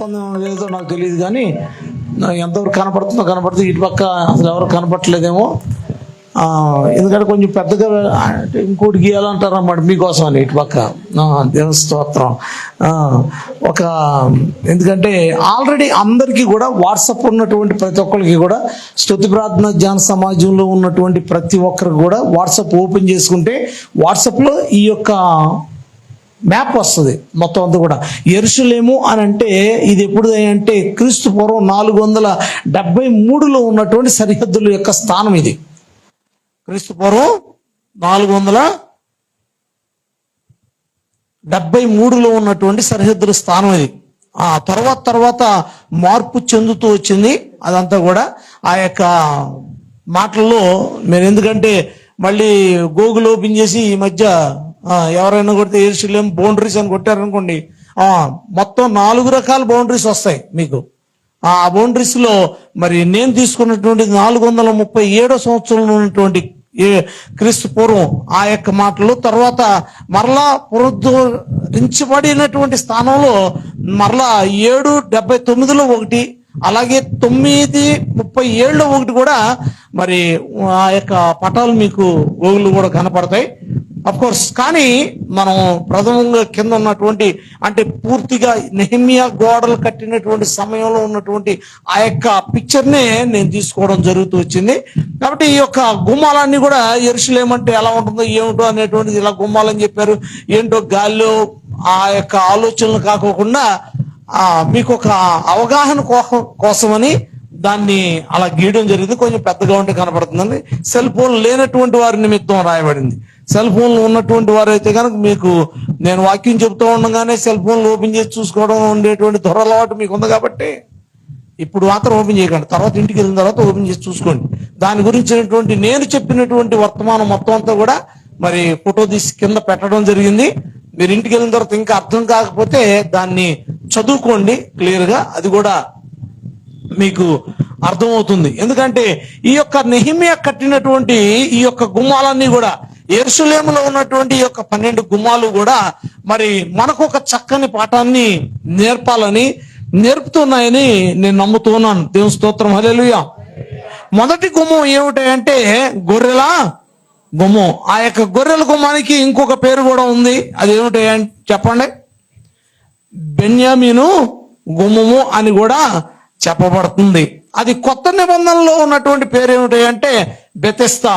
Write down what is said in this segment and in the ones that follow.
ప్రతిస్పందన లేదో నాకు తెలియదు, కానీ ఎంతవరకు కనపడుతుంది ఇటు పక్క అసలు ఎవరు కనపడట్లేదేమో. ఎందుకంటే కొంచెం పెద్దగా అంటే ఇంకోటి గీయాలంటారు అన్నమాట మీకోసం అని ఇటు పక్క. దేవుని స్తోత్రం. ఎందుకంటే ఆల్రెడీ అందరికీ కూడా వాట్సాప్ ఉన్నటువంటి ప్రతి ఒక్కరికి కూడా స్తుతి ప్రార్థన ధ్యాన సమాజంలో ఉన్నటువంటి ప్రతి ఒక్కరికి కూడా వాట్సాప్ ఓపెన్ చేసుకుంటే వాట్సాప్లో ఈ యొక్క మ్యాప్ వస్తుంది మొత్తం అంతా కూడా. యెరూషలేము అని అంటే ఇది ఎప్పుడు అంటే క్రీస్తు పూర్వం 473లో ఉన్నటువంటి సరిహద్దుల యొక్క స్థానం ఇది. క్రీస్తు పూర్వం 473లో ఉన్నటువంటి సరిహద్దుల స్థానం ఇది. ఆ తర్వాత మార్పు చెందుతూ వచ్చింది అదంతా కూడా ఆ యొక్క మాటల్లో. మీరు ఎందుకంటే మళ్ళీ గూగుల్ ఓపెన్ చేసి ఈ మధ్య ఎవరైనా కొడితే యెరూషలేం బౌండరీస్ అని కొట్టారనుకోండి, మొత్తం 4 రకాల బౌండరీస్ వస్తాయి మీకు. ఆ బౌండరీస్ లో మరి నేను తీసుకున్నటువంటి 437 సంవత్సరంలో ఉన్నటువంటి క్రీస్తు పూర్వం ఆ యొక్క మాటలు, తర్వాత మరలా పునరుద్ధరించబడినటువంటి స్థానంలో మరలా 779లో ఒకటి, అలాగే 937లో ఒకటి కూడా మరి ఆ యొక్క పటాలు మీకు గూగుల్ కూడా కనపడతాయి అఫ్ కోర్స్. కానీ మనం ప్రథమంగా కింద ఉన్నటువంటి అంటే పూర్తిగా నెహెమ్యా గోడలు కట్టినటువంటి సమయంలో ఉన్నటువంటి ఆ యొక్క పిక్చర్నే నేను తీసుకోవడం జరుగుతూ వచ్చింది. కాబట్టి ఈ యొక్క గుమ్మాలన్నీ కూడా యెరూషలేం అంటే ఎలా ఉంటుందో ఏమిటో అనేటువంటిది ఇలా గుమ్మాలని చెప్పారు. ఏంటో గాల్లో ఆ యొక్క ఆలోచనలు కాకోకుండా మీకు ఒక అవగాహన కోసమని దాన్ని అలా గీయడం జరిగింది. కొంచెం పెద్దగా ఉంటే కనపడుతుందండి. సెల్ ఫోన్ లేనటువంటి వారి నిమిత్తం రాయబడింది. సెల్ ఫోన్లు ఉన్నటువంటి వారు అయితే కనుక మీకు నేను వాక్యం చెబుతూ ఉండగానే సెల్ ఫోన్లు ఓపెన్ చేసి చూసుకోవడం ఉండేటువంటి దురలవాటు మీకు ఉంది. కాబట్టి ఇప్పుడు మాత్రం ఓపెన్ చేయకండి, తర్వాత ఇంటికి వెళ్ళిన తర్వాత ఓపెన్ చేసి చూసుకోండి. దాని గురించినటువంటి నేను చెప్పినటువంటి వర్తమానం మొత్తం అంతా కూడా మరి ఫోటో తీసి కింద పెట్టడం జరిగింది. మీరు ఇంటికి వెళ్ళిన తర్వాత ఇంకా అర్థం కాకపోతే దాన్ని చదువుకోండి క్లియర్గా, అది కూడా మీకు అర్థమవుతుంది. ఎందుకంటే ఈ యొక్క నెహెమ్యా కట్టినటువంటి ఈ యొక్క గుమ్మాలన్నీ కూడా యెరూషలేములో ఉన్నటువంటి ఈ యొక్క 12 గుమ్మాలు కూడా మరి మనకు ఒక చక్కని పాఠాన్ని నేర్పుతున్నాయని నేను నమ్ముతున్నాను. దేవుని స్తోత్రం, హల్లెలూయా. మొదటి గుమ్మం ఏమిటంటే గొర్రెల గుమ్మం. ఆ యొక్క గొర్రెల గుమ్మానికి ఇంకొక పేరు కూడా ఉంది. అది ఏమిటి చెప్పండి? బెన్యామీను గుమ్మము అని కూడా చెప్పబడుతుంది. అది కొత్త నిబంధనలో ఉన్నటువంటి పేరు ఏమిటి అంటే బెతెస్దా.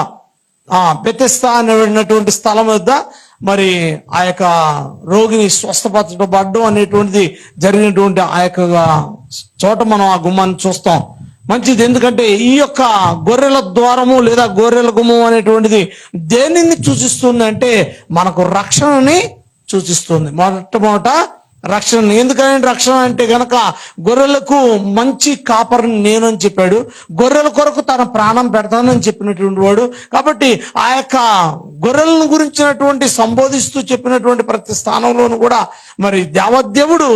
బెతెస్దా అనేటువంటి స్థలం వద్ద మరి ఆ యొక్క రోగిని స్వస్థపరచబడ్డం అనేటువంటిది జరిగినటువంటి ఆ యొక్క చోట మనం ఆ గుమ్మాన్ని చూస్తాం. మంచిది. ఎందుకంటే ఈ యొక్క గొర్రెల ద్వారము లేదా గొర్రెల గుమ్మం అనేటువంటిది దేనిని సూచిస్తుంది అంటే మనకు రక్షణని సూచిస్తుంది. మొట్టమొదట రక్షణ. ఎందుకంటే రక్షణ అంటే గనక గొర్రెలకు మంచి కాపరిని నేనని చెప్పాడు. గొర్రెల కొరకు తన ప్రాణం పెడతానని చెప్పినటువంటి వాడు. కాబట్టి ఆ యొక్క గొర్రెలను గురించినటువంటి సంబోధిస్తూ చెప్పినటువంటి ప్రతి స్థానంలోనూ కూడా మరి దేవదేవుడు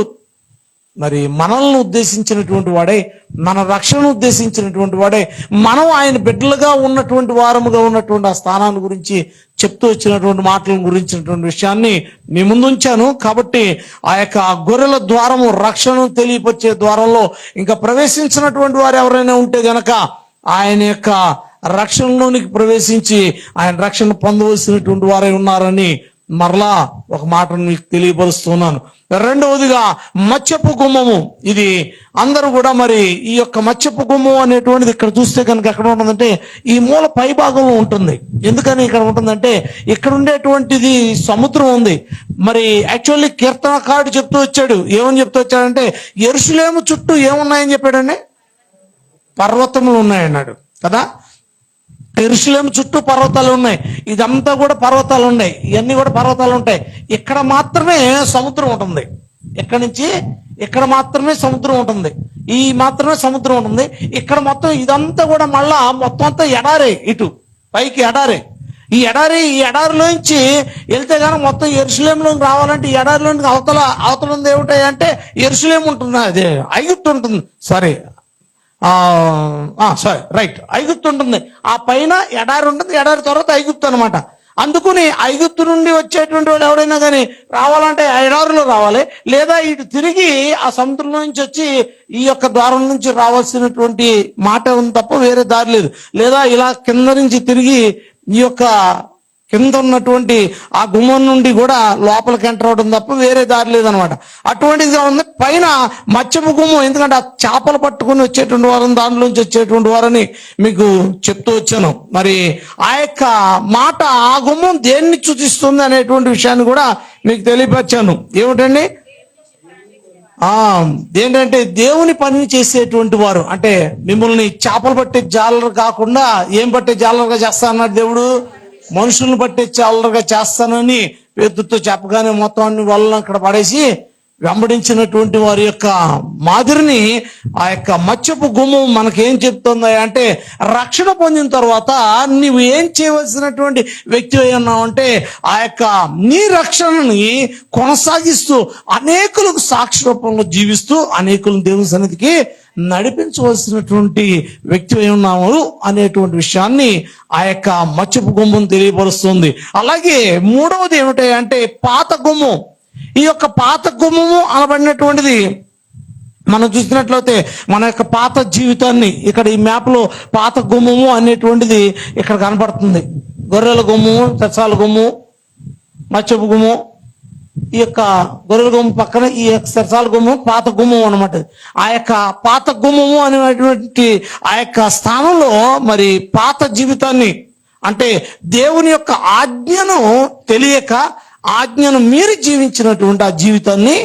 మరి మనల్ని ఉద్దేశించినటువంటి వాడే, మన రక్షణను ఉద్దేశించినటువంటి వాడే, మనం ఆయన బిడ్డలుగా ఉన్నటువంటి వారముగా ఉన్నటువంటి ఆ స్థానాన్ని గురించి చెప్తూ వచ్చినటువంటి మాటల గురించినటువంటి విషయాన్ని మీ ముందు ఉంచాను. కాబట్టి ఆ యొక్క గొర్రెల ద్వారము రక్షణను తెలియపరిచే ద్వారంలో ఇంకా ప్రవేశించినటువంటి వారు ఎవరైనా ఉంటే గనక ఆయన యొక్క రక్షణలోనికి ప్రవేశించి ఆయన రక్షణ పొందవలసినటువంటి వారే ఉన్నారని మరలా ఒక మాటను మీకు తెలియపరుస్తున్నాను. రెండవదిగా మత్స్యపు గుమ్మము. ఇది అందరూ కూడా మరి ఈ యొక్క మత్స్యపు గుమ్మం అనేటువంటిది ఇక్కడ చూస్తే కనుక ఎక్కడ ఉంటుందంటే ఈ మూల పై భాగంలో ఉంటుంది. ఎందుకని ఇక్కడ ఉంటుందంటే ఇక్కడ ఉండేటువంటిది సముద్రం ఉంది. మరి యాక్చువల్లీ కీర్తనకారుడు చెప్తూ వచ్చాడు. ఏమని చెప్తూ వచ్చాడంటే యెరూషలేము చుట్టూ ఏమున్నాయని చెప్పాడండి? పర్వతములు ఉన్నాయన్నాడు కదా. యెరూషలేము చుట్టూ పర్వతాలు ఉన్నాయి. ఇదంతా కూడా పర్వతాలు ఉన్నాయి. ఇవన్నీ కూడా పర్వతాలు ఉంటాయి. ఇక్కడ మాత్రమే సముద్రం ఉంటుంది. ఎక్కడి నుంచి ఇక్కడ మాత్రమే సముద్రం ఉంటుంది. ఈ మాత్రమే సముద్రం ఉంటుంది. ఇక్కడ మొత్తం ఇదంతా కూడా మళ్ళా మొత్తం అంతా ఎడారే. ఇటు పైకి ఎడారే. ఈ ఎడారిలోంచి వెళ్తే కానీ మొత్తం యెరూషలేములోకి రావాలంటే ఈ ఎడారిలోకి అవతల ఉంది ఏమిటాయి అంటే యెరూషలేము ఉంటుంది. అదే ఐగుప్తు ఉంటుంది. సారీ రైట్, ఐగుప్తు ఉంటుంది. ఆ పైన ఎడారి ఉంటుంది. ఎడారి తర్వాత ఐగుప్తు అనమాట. అందుకుని ఐగుప్తు నుండి వచ్చేటువంటి వాళ్ళు ఎవరైనా కానీ రావాలంటే ఎడారిలో రావాలి, లేదా ఇటు తిరిగి ఆ సముద్రంలో నుంచి వచ్చి ఈ యొక్క ద్వారం నుంచి రావాల్సినటువంటి మాట ఉంది తప్ప వేరే దారి లేదు. లేదా ఇలా కింద నుంచి తిరిగి ఈ యొక్క కింద ఉన్నటువంటి ఆ గుమ్మం నుండి కూడా లోపలికి ఎంటర్ అవడం తప్ప వేరే దారి లేదనమాట. అటువంటిదిగా ఉంది. పైన మత్స్యపు గుమ్మం, ఎందుకంటే ఆ చేపలు పట్టుకుని వచ్చేటువంటి వారని, దాంట్లోంచి వచ్చేటువంటి వారని మీకు చెప్తూ వచ్చాను. మరి ఆ యొక్క మాట, ఆ గుమ్మం దేన్ని సూచిస్తుంది అనేటువంటి విషయాన్ని కూడా మీకు తెలియపరిచాను. ఏమిటండి? ఏంటంటే దేవుని పని చేసేటువంటి వారు, అంటే మిమ్మల్ని చేపలు పట్టే జాలరు కాకుండా ఏం పట్టే జాలరుగా చేస్తా అన్నాడు దేవుడు? మనుషులను పట్టే జాలరుగా చేస్తానని పేతురుతో చెప్పగానే మొత్తం అన్ని వాళ్ళని అక్కడ పడేసి వెంబడించినటువంటి వారి యొక్క మాదిరిని ఆ యొక్క మత్స్యపు గుమ్మం మనకేం చెప్తుంది అంటే, రక్షణ పొందిన తర్వాత నీవు ఏం చేయవలసినటువంటి వ్యక్తి అయి ఉన్నావంటే, ఆ యొక్క నీ రక్షణని కొనసాగిస్తూ అనేకులకు సాక్షి రూపంలో జీవిస్తూ అనేకులను దేవుని సన్నిధికి నడిపించవలసినటువంటి వ్యక్తి అయి ఉన్నాము అనేటువంటి విషయాన్ని ఆ యొక్క మత్స్యపు గుమ్మం తెలియపరుస్తుంది. అలాగే మూడవది ఏమిటి అంటే పాత గుమ్మం. ఈ యొక్క పాత గుమ్మము అనబడినటువంటిది మనం చూసినట్లయితే మన యొక్క పాత జీవితాన్ని, ఇక్కడ ఈ మ్యాప్ లో పాత గుమ్మము అనేటువంటిది ఇక్కడ కనపడుతుంది. గొర్రెల గుమ్మము, సరసాల గుమ్మము, మత్స్యపు గుమ్మం. ఈ యొక్క గొర్రెల గుమ్మం పక్కన ఈ యొక్క సరసాల గుమ్మం పాత గుమ్మం అనమాట. ఆ యొక్క పాత గుమ్మము అనేటువంటి ఆ యొక్క స్థానంలో మరి పాత జీవితాన్ని, అంటే దేవుని యొక్క ఆజ్ఞను తెలియక ఆజ్ఞను మీరి జీవించినటువంటి ఆ జీవితాన్ని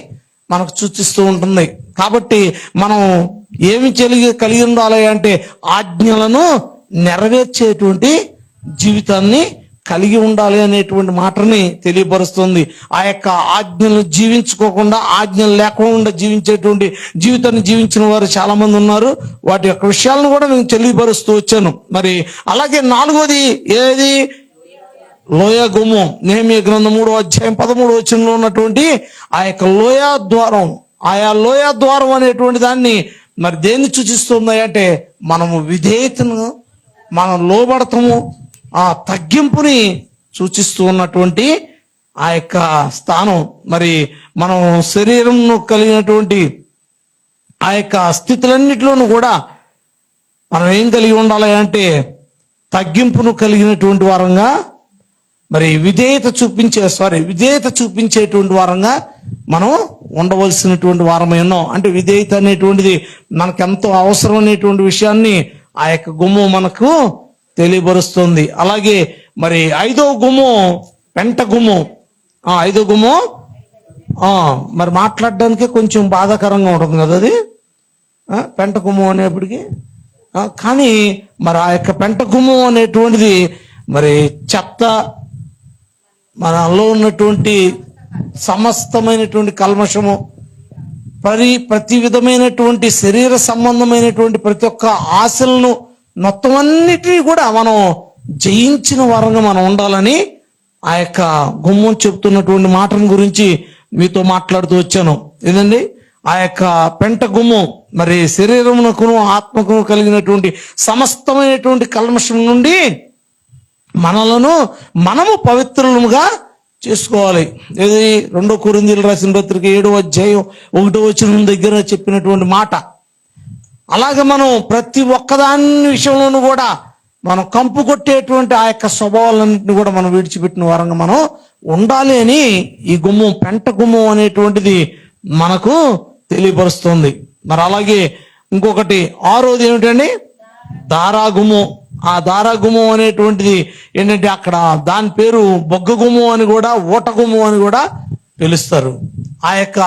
మనకు సూచిస్తూ ఉంటుంది. కాబట్టి మనం ఏమి కలిగి ఉండాలి అంటే ఆజ్ఞలను నెరవేర్చేటువంటి జీవితాన్ని కలిగి ఉండాలి అనేటువంటి మాటని తెలియపరుస్తుంది. ఆ యొక్క ఆజ్ఞలను జీవించుకోకుండా, ఆజ్ఞలు లేకుండా జీవించేటువంటి జీవితాన్ని జీవించిన వారు చాలా మంది ఉన్నారు. వాటి యొక్క విషయాలను కూడా నేను తెలియపరుస్తూ వచ్చాను. మరి అలాగే నాలుగోది ఏది? లోయ గుమ్మం. నెహెమీయా గ్రంథం 3వ అధ్యాయం 13వ వచనంలో ఉన్నటువంటి ఆ యొక్క లోయ ద్వారం, ఆయా లోయ ద్వారం అనేటువంటి దాన్ని మరి దేన్ని సూచిస్తుంది అంటే, మనము విధేయతను, మనం లోబడతాము, ఆ తగ్గింపుని సూచిస్తూ ఉన్నటువంటి ఆ యొక్క స్థానం. మరి మనం శరీరంను కలిగినటువంటి ఆ యొక్క స్థితులన్నిటిలోనూ కూడా మనం ఏం కలిగి ఉండాలి అంటే తగ్గింపును కలిగినటువంటి వారంగా, మరి విధేయత చూపించేటువంటి వారంగా మనం ఉండవలసినటువంటి వారమై ఉన్నాం. అంటే విధేయత అనేటువంటిది మనకెంతో అవసరం అనేటువంటి విషయాన్ని ఆ యొక్క గుమ్మం మనకు తెలియపరుస్తుంది. అలాగే మరి ఐదవ గుమ్మం పెంట గుమ్మం. ఐదో గుమ్మం మరి మాట్లాడడానికి కొంచెం బాధాకరంగా ఉంటుంది కదా అది, పెంట గుమ్మం అనేప్పటికీ. కానీ మరి ఆ యొక్క పెంట గుమ్మం అనేటువంటిది మరి చెత్త, మనలో ఉన్నటువంటి సమస్తమైనటువంటి కల్మషము, ప్రతి విధమైనటువంటి శరీర సంబంధమైనటువంటి ప్రతి ఒక్క ఆశలను మొత్తం అన్నిటినీ కూడా మనం జయించిన వారంగా మనం ఉండాలని ఆ యొక్క గుమ్మం చెప్తున్నటువంటి మాటల గురించి మీతో మాట్లాడుతూ వచ్చాను. ఏదండి? ఆ యొక్క పెంట గుమ్మం మరి శరీరమునకును ఆత్మకును కలిగినటువంటి సమస్తమైనటువంటి కల్మషం నుండి మనము పవిత్రులుగా చేసుకోవాలి. ఇది 2 కొరింథీయులకు రాసిన పత్రిక 7వ అధ్యాయం 1వ వచనం దగ్గర చెప్పినటువంటి మాట. అలాగే మనం ప్రతి ఒక్కదాని విషయంలోనూ కూడా మనం కంపు కొట్టేటువంటి ఆ యొక్క స్వభావాలన్నింటినీ కూడా మనం విడిచిపెట్టిన వారంగా మనం ఉండాలి అని ఈ గుమ్మం, పెంట గుమ్మం అనేటువంటిది మనకు తెలియపరుస్తుంది. మరి అలాగే ఇంకొకటి 6వది ఏమిటండి? దారాగుమ్మం. ఆ దారాగుమ్మం అనేటువంటిది ఏంటంటే అక్కడ దాని పేరు బొగ్గ గుమ్మం అని కూడా, ఊట గుమ్మం అని కూడా పిలుస్తారు. ఆ యొక్క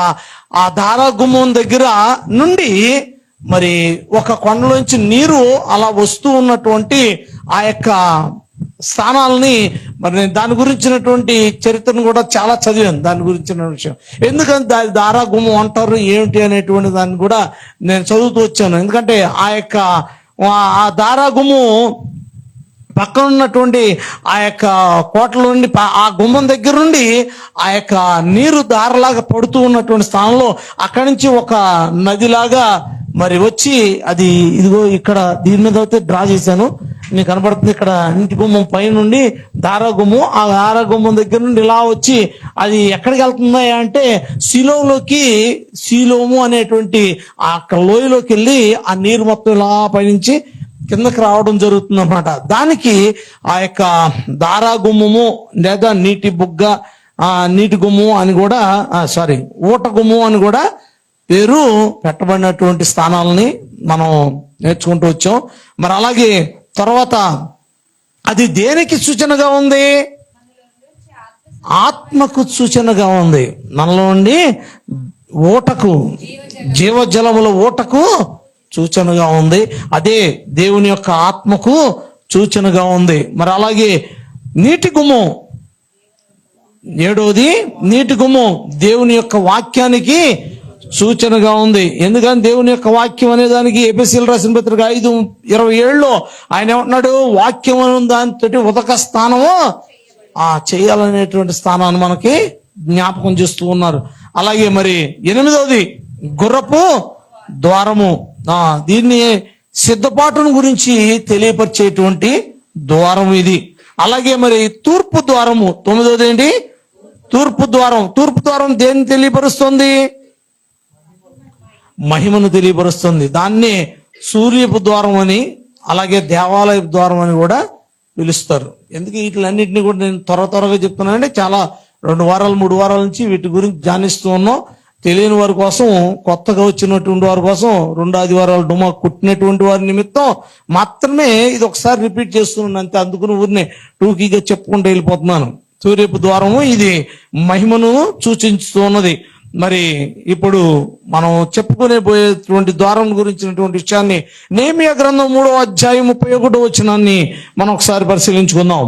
ఆ దారాగుమ్మం దగ్గర నుండి మరి ఒక కొండలోంచి నీరు అలా వస్తూ ఉన్నటువంటి ఆ యొక్క స్థానాలని, మరి నేను దాని గురించినటువంటి చరిత్రను కూడా చాలా చదివాను, దాని గురించిన విషయం. ఎందుకంటే దారాగుమ్మం అంటారు ఏమిటి అనేటువంటి దాన్ని కూడా నేను చదువుతూ వచ్చాను. ఎందుకంటే ఆ యొక్క ఆ దారాగుమ్మం పక్కన ఉన్నటువంటి ఆ యొక్క కోటల నుండి, ఆ గుమ్మం దగ్గర నుండి ఆ యొక్క నీరు దారలాగా పడుతూ ఉన్నటువంటి స్థానంలో అక్కడి నుంచి ఒక నదిలాగా మరి వచ్చి, అది ఇదిగో ఇక్కడ దీని మీద అయితే డ్రా చేశాను, మీకు కనబడుతుంది ఇక్కడ ఇంటి గుమ్మం పై నుండి దారాగుమ్మం, ఆ దారాగుమ్మం దగ్గర నుండి ఇలా వచ్చి అది ఎక్కడికి వెళ్తుందా అంటే సీలోము అనేటువంటి అక్కడ లోయలోకి వెళ్ళి ఆ నీరు మొత్తం ఇలా పైనుంచి కిందకి రావడం జరుగుతుంది అన్నమాట. దానికి ఆ యొక్క దారాగుమ్మము లేదా నీటి బుగ్గ, నీటి గుమ్ము అని కూడా ఊట గుమ్ము అని కూడా పేరు పెట్టబడినటువంటి స్థానాలని మనం నేర్చుకుంటూ వచ్చాం. మరి అలాగే తర్వాత అది దేనికి సూచనగా ఉంది? ఆత్మకు సూచనగా ఉంది. మనలో నుండి ఊటకు, జీవజలముల ఊటకు సూచనగా ఉంది. అదే దేవుని యొక్క ఆత్మకు సూచనగా ఉంది. మరి అలాగే నీటి గుమ్మం, 7వది నీటి గుమ్మం దేవుని యొక్క వాక్యానికి సూచనగా ఉంది. ఎందుకని దేవుని యొక్క వాక్యం అనే దానికి ఎఫెసీయులకు రాసిన పత్రిక 5:27 ఆయన ఏమంటున్నాడు? వాక్యం అనే దానితోటి ఉదక స్నానము చేయాలనేటువంటి స్థానాన్ని మనకి జ్ఞాపకం చేస్తూ ఉన్నారు. అలాగే మరి 8వది గుర్రపు ద్వారము, దీన్ని సిద్ధపాటును గురించి తెలియపరిచేటువంటి ద్వారం ఇది. అలాగే మరి తూర్పు ద్వారము, 9వది ఏంటి? తూర్పు ద్వారం. తూర్పు ద్వారం దేన్ని తెలియపరుస్తుంది? మహిమను తెలియపరుస్తుంది. దాన్ని సూర్యపు ద్వారం అని, అలాగే దేవాలయపు ద్వారం అని కూడా పిలుస్తారు. ఎందుకు వీటిలన్నింటినీ కూడా నేను త్వరగా చెప్తున్నానంటే చాలా 2 వారాలు 3 వారాల నుంచి వీటి గురించి ధ్యానిస్తూ ఉన్నాం. తెలియని వారి కోసం, కొత్తగా వచ్చినటువంటి వారి కోసం, 2 ఆదివారాలు డుమా కుట్టినటువంటి వారి నిమిత్తం మాత్రమే ఇది ఒకసారి రిపీట్ చేస్తున్నాను అంతే. అందుకుని ఊరినే టూకీగా చెప్పుకుంటూ వెళ్ళిపోతున్నాను. సూర్యపు ద్వారము ఇది మహిమను సూచిస్తున్నది. మరి ఇప్పుడు మనం చెప్పుకునే పోయేటువంటి ద్వారం గురించినటువంటి విషయాన్ని నెహెమ్యా గ్రంథం 3వ అధ్యాయం 31వ వచనాన్ని మనం ఒకసారి పరిశీలించుకుందాం.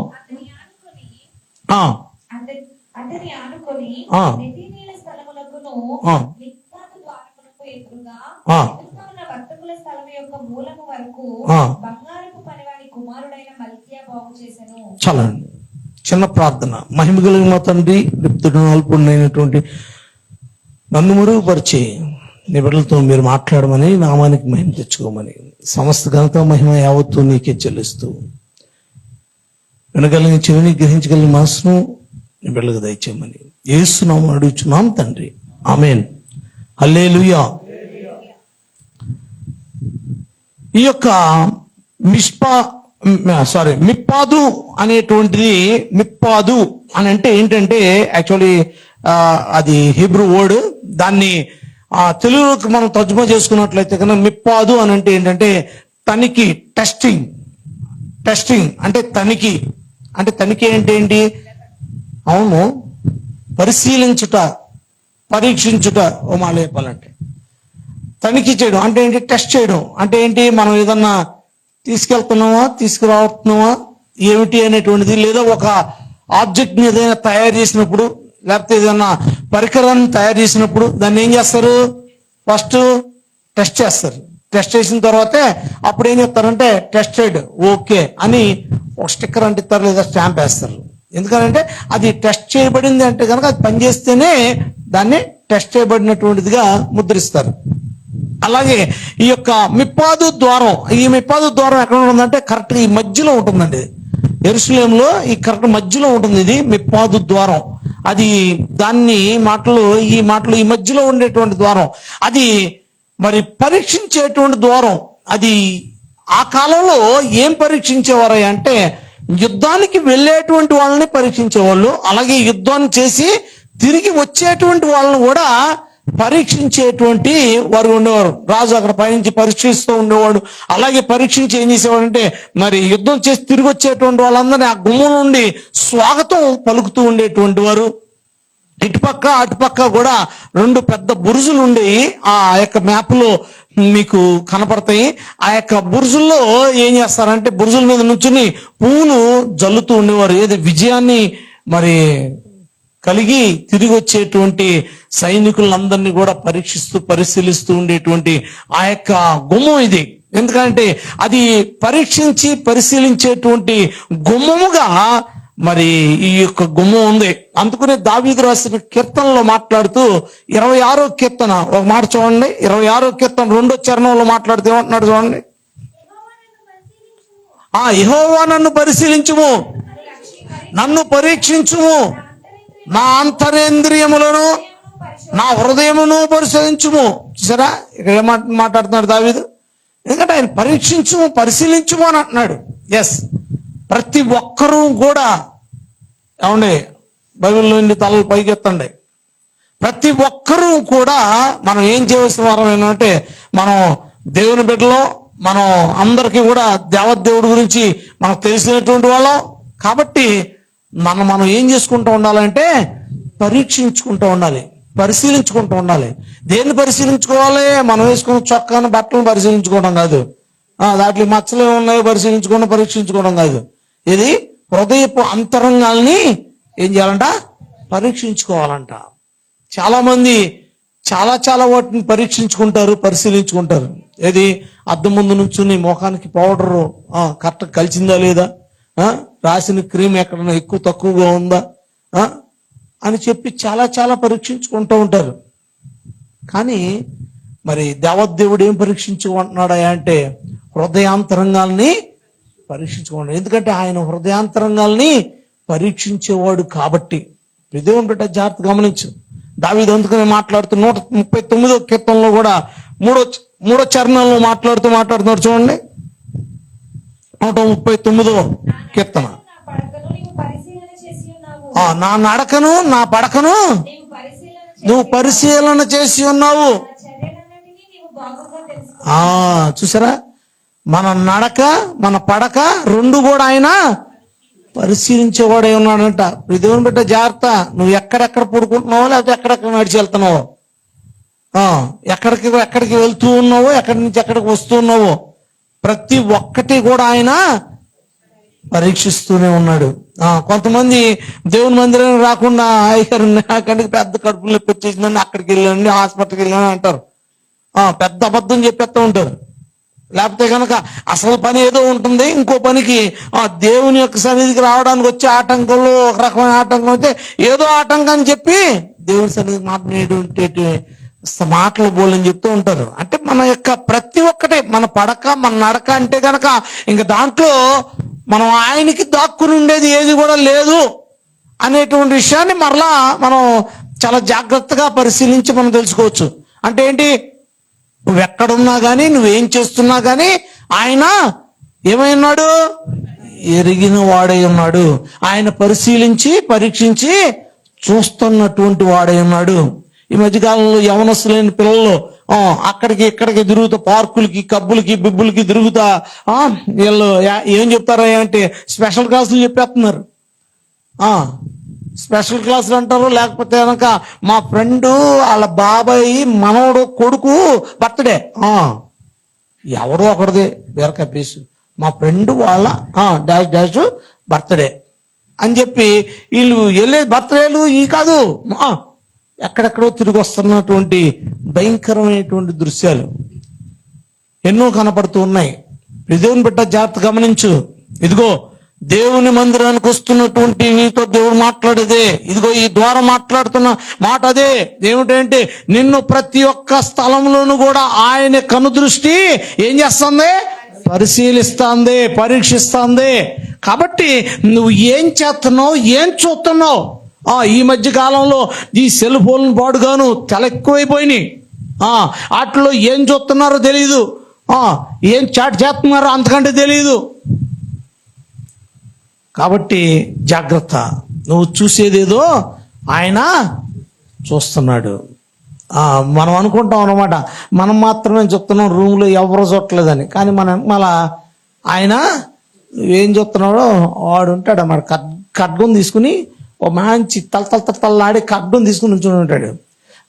చాలండి, చిన్న ప్రార్థన. మహిమ కలిగిన మా తండ్రి, లిప్తుడు అల్పుడైనటువంటి నన్ను మరుగుపరిచి నీ బిడ్డలతో మీరు మాట్లాడమని, నామానికి మహిమ తెచ్చుకోమని, సమస్త ఘనత మహిమ యావత్తు నీకే చెల్లిస్తూ వినగలిగిన చెవిని, గ్రహించగలిగిన మనసును నీ బిడ్డలకు దయచేయమని యేసు నామమున అడుగుచున్నాం తండ్రి, ఆమేన్. హల్లెలూయా. ఈ యొక్క మిప్పాదు అనేటువంటిది, మిప్పాదు అని అంటే ఏంటంటే యాక్చువల్లీ అది హీబ్రూ వర్డ్. దాన్ని తెలుగులోకి మనం తర్జుమా చేసుకున్నట్లయితే కనుక మిప్పాదు అని అంటే ఏంటంటే తనిఖీ, టెస్టింగ్ అంటే తనిఖీ. అంటే తనిఖీ అంటే ఏంటి? అవును, పరిశీలించుట, పరీక్షించుట. ఓ మాట చెప్పాలంటే తనిఖీ చేయడం అంటే ఏంటి? టెస్ట్ చేయడం అంటే ఏంటి? మనం ఏదన్నా తీసుకెళ్తున్నామా, తీసుకురావుతున్నామా ఏమిటి అనేటువంటిది, లేదా ఒక ఆబ్జెక్ట్ ని ఏదైనా తయారు చేసినప్పుడు, లేకపోతే ఏదైనా పరికరాన్ని తయారు చేసినప్పుడు దాన్ని ఏం చేస్తారు? ఫస్ట్ టెస్ట్ చేస్తారు. టెస్ట్ చేసిన తర్వాతే అప్పుడు ఏం చెప్తారంటే టెస్టెడ్, ఓకే అని ఒక స్టిక్కర్ అంటిస్తారు, లేదా స్టాంప్ వేస్తారు. ఎందుకంటే అది టెస్ట్ చేయబడింది అంటే కనుక అది పనిచేస్తేనే దాన్ని టెస్ట్ చేయబడినటువంటిదిగా ముద్రిస్తారు. అలాగే ఈ యొక్క మిప్పాదు ద్వారం, ఈ మిప్పాదు ద్వారం ఎక్కడ ఉంటుందంటే కరెక్ట్ ఈ మధ్యలో ఉంటుందండి. యెరూషలేములో ఈ కరెక్ట్ మధ్యలో ఉంటుంది ఇది మిప్పాదు ద్వారం. అది దాన్ని ఈ మధ్యలో ఉండేటువంటి ద్వారం. అది మరి పరీక్షించేటువంటి ద్వారం. అది ఆ కాలంలో ఏం పరీక్షించేవారు అంటే యుద్ధానికి వెళ్ళేటువంటి వాళ్ళని పరీక్షించేవాళ్ళు, అలాగే యుద్ధాన్ని చేసి తిరిగి వచ్చేటువంటి వాళ్ళని కూడా పరీక్షించేటువంటి వారు ఉండేవారు. రాజు అక్కడ పైనుంచి పరీక్షిస్తూ ఉండేవాడు. అలాగే పరీక్షించి ఏం చేసేవాడు అంటే మరి యుద్ధం చేసి తిరిగి వచ్చేటువంటి వాళ్ళందరినీ ఆ గుమ్మం నుండి స్వాగతం పలుకుతూ ఉండేటువంటి వారు. ఇటుపక్క అటుపక్క కూడా 2 పెద్ద బురుజులు ఉండేవి. ఆ యొక్క మ్యాప్ లో మీకు కనపడతాయి. ఆ యొక్క బురుజుల్లో ఏం చేస్తారంటే బురుజుల మీద నుంచుని పువ్వులు జల్లుతూ ఉండేవారు. ఏది విజయాన్ని మరి కలిగి తిరిగి వచ్చేటువంటి సైనికులందరినీ కూడా పరిశీలిస్తూ ఉండేటువంటి ఆ యొక్క గుమ్మం ఇది. ఎందుకంటే అది పరీక్షించి పరిశీలించేటువంటి గుమ్మముగా మరి ఈ యొక్క గుమ్మం ఉంది. అందుకనే దావీదు రాసిన కీర్తనలో మాట్లాడుతూ 26వ కీర్తన ఒక మాట చూడండి. 26వ కీర్తన 2వ చరణంలో మాట్లాడుతూ ఏమంటున్నాడు చూడండి. యెహోవా నన్ను పరిశీలించుము, నన్ను పరీక్షించుము, నా అంతరేంద్రియములను నా హృదయమును పరిశీలించుము. చూసారా ఇక్కడ ఏం మాట్లాడుతున్నాడు దావీదు? ఎందుకంటే ఆయన పరీక్షించుము, పరిశీలించుము అని అంటున్నాడు. ఎస్, ప్రతి ఒక్కరూ కూడా ఏమండి బైబిల్లో నుండి తలలు పైకెత్తండి. ప్రతి ఒక్కరూ కూడా మనం ఏం చేయవలసిన వారం ఏంటంటే, మనం దేవుని బిడ్డలో మనం అందరికీ కూడా దేవదేవుడి గురించి మనకు తెలిసినటువంటి వాళ్ళం కాబట్టి మనం ఏం చేసుకుంటూ ఉండాలంటే పరీక్షించుకుంటూ ఉండాలి, పరిశీలించుకుంటూ ఉండాలి. దేన్ని పరిశీలించుకోవాలి? మనం వేసుకున్న చొక్కాను బట్టలను పరిశీలించుకోవడం కాదు, దాంట్లో మచ్చలు ఉన్నాయో పరిశీలించుకోవడం, పరీక్షించుకోవడం కాదు. ఇది హృదయపు అంతరంగాల్ని ఏం చేయాలంట? పరీక్షించుకోవాలంట. చాలా మంది చాలా వాటిని పరీక్షించుకుంటారు, పరిశీలించుకుంటారు. ఏది? అద్దం ముందు నుంచుని ముఖానికి పౌడర్ కరెక్ట్ కలిసిందా లేదా, రాసిన క్రీమ్ ఎక్కడన్నా ఎక్కువ తక్కువగా ఉందా అని చెప్పి చాలా పరీక్షించుకుంటూ ఉంటారు. కానీ మరి దేవదేవుడు ఏం పరీక్షించుకుంటున్నాడా అంటే హృదయాంతరంగాల్ని పరీక్షించుకున్నాడు. ఎందుకంటే ఆయన హృదయాంతరంగాల్ని పరీక్షించేవాడు కాబట్టి. దేవుని బిడ్డ జాగ్రత్త గమనించు. దావీదు అందుకనే మాట్లాడుతూ 139వ కీర్తనలో కూడా మూడో చరణంలో మాట్లాడుతున్నాడు చూడండి. 139వ కీర్తన. నా నడకను నా పడకను నువ్వు పరిశీలన చేసి ఉన్నావు. చూసారా, మన నడక మన పడక రెండు కూడా ఆయన పరిశీలించేవాడే ఉన్నాడంట. దేవుని బిడ్డ జాగ్రత్త. నువ్వు ఎక్కడెక్కడ పడుకుంటున్నావో లేకపోతే ఎక్కడెక్కడ నడిచి వెళ్తున్నావో, ఎక్కడికి వెళ్తూ ఉన్నావో, ఎక్కడి నుంచి ఎక్కడికి వస్తూ ఉన్నావో, ప్రతి ఒక్కటి కూడా ఆయన పరీక్షిస్తూనే ఉన్నాడు. కొంతమంది దేవుని మందిరం రాకుండా అయ్యారు, నాకంటే పెద్ద కడుపులో నొప్పి వచ్చేసిందని అక్కడికి వెళ్ళండి, హాస్పిటల్కి వెళ్ళాను అంటారు. పెద్ద అబద్ధం చెప్పేస్తూ ఉంటారు. లేకపోతే కనుక అసలు పని ఏదో ఉంటుంది, ఇంకో పనికి దేవుని యొక్క సన్నిధికి రావడానికి వచ్చే ఆటంకంలో ఒక రకమైన ఆటంకం అయితే ఏదో ఆటంకం అని చెప్పి దేవుని సన్నిధికి మాట్లాడేటువంటి మాటలు బోలని చెప్తూ ఉంటారు. అంటే మన యొక్క ప్రతి ఒక్కటే, మన పడక మన నడక అంటే కనుక ఇంకా దాంట్లో మనం ఆయనకి దాక్కుని ఉండేది ఏది కూడా లేదు అనేటువంటి విషయాన్ని మరలా మనం చాలా జాగ్రత్తగా పరిశీలించి మనం తెలుసుకోవచ్చు. అంటే ఏంటి? నువ్వెక్కడున్నా కానీ, నువ్వేం చేస్తున్నా కానీ ఆయన ఏమైనాడు? ఎరిగిన వాడై ఉన్నాడు. ఆయన పరిశీలించి పరీక్షించి చూస్తున్నటువంటి వాడై ఉన్నాడు. ఈ మధ్యకాలంలో యవనస్తులైన పిల్లలు అక్కడికి ఇక్కడికి తిరుగుతా, పార్కులకి కబ్బులకి బిబ్బులకి తిరుగుతా వీళ్ళు ఏం చెప్తారా అంటే స్పెషల్ క్లాసులు చెప్పేస్తున్నారు. స్పెషల్ క్లాసులు అంటారు. లేకపోతే కనుక మా ఫ్రెండ్ వాళ్ళ బాబాయ్ మనవడు కొడుకు బర్త్డే, ఎవరో ఒకరిది వేరొక పీసు, మా ఫ్రెండ్ వాళ్ళ డాష్ బర్త్డే అని చెప్పి వీళ్ళు వెళ్ళే బర్త్డేలు ఈ కాదు, ఎక్కడెక్కడో తిరిగి వస్తున్నటువంటి భయంకరమైనటువంటి దృశ్యాలు ఎన్నో కనపడుతూ ఉన్నాయి. దేవుని బిడ్డ జాగ్రత్త గమనించు. ఇదిగో దేవుని మందిరానికి వస్తున్నటువంటి నీతో దేవుడు మాట్లాడేదే. ఇదిగో ఈ ద్వారం మాట్లాడుతున్న మాట అదే. ఏమిటంటే నిన్ను ప్రతి ఒక్క స్థలంలోనూ కూడా ఆయన కనుదృష్టి ఏం చేస్తుంది? పరిశీలిస్తుంది, పరీక్షిస్తుంది. కాబట్టి నువ్వు ఏం చేస్తున్నావు, ఏం చూస్తున్నావు? ఈ మధ్య కాలంలో ఈ సెల్ ఫోన్ పాడుగాను చాలా ఎక్కువైపోయినాయి. వాటిలో ఏం చూస్తున్నారో తెలియదు, ఏం చాట్ చేస్తున్నారో అంతకంటే తెలియదు. కాబట్టి జాగ్రత్త. నువ్వు చూసేదేదో ఆయన చూస్తున్నాడు. మనం అనుకుంటాం అన్నమాట, మనం మాత్రమే చూస్తున్నాం, రూమ్లో ఎవరు చూడలేదని. కానీ మళ్ళా ఆయన ఏం చూస్తున్నాడో వాడు ఉంటాడు అన్నమాట. ఖడ్గం తీసుకుని ఓ మంచి తల్లాడి ఖడ్గం తీసుకుని ఉంచుని ఉంటాడు.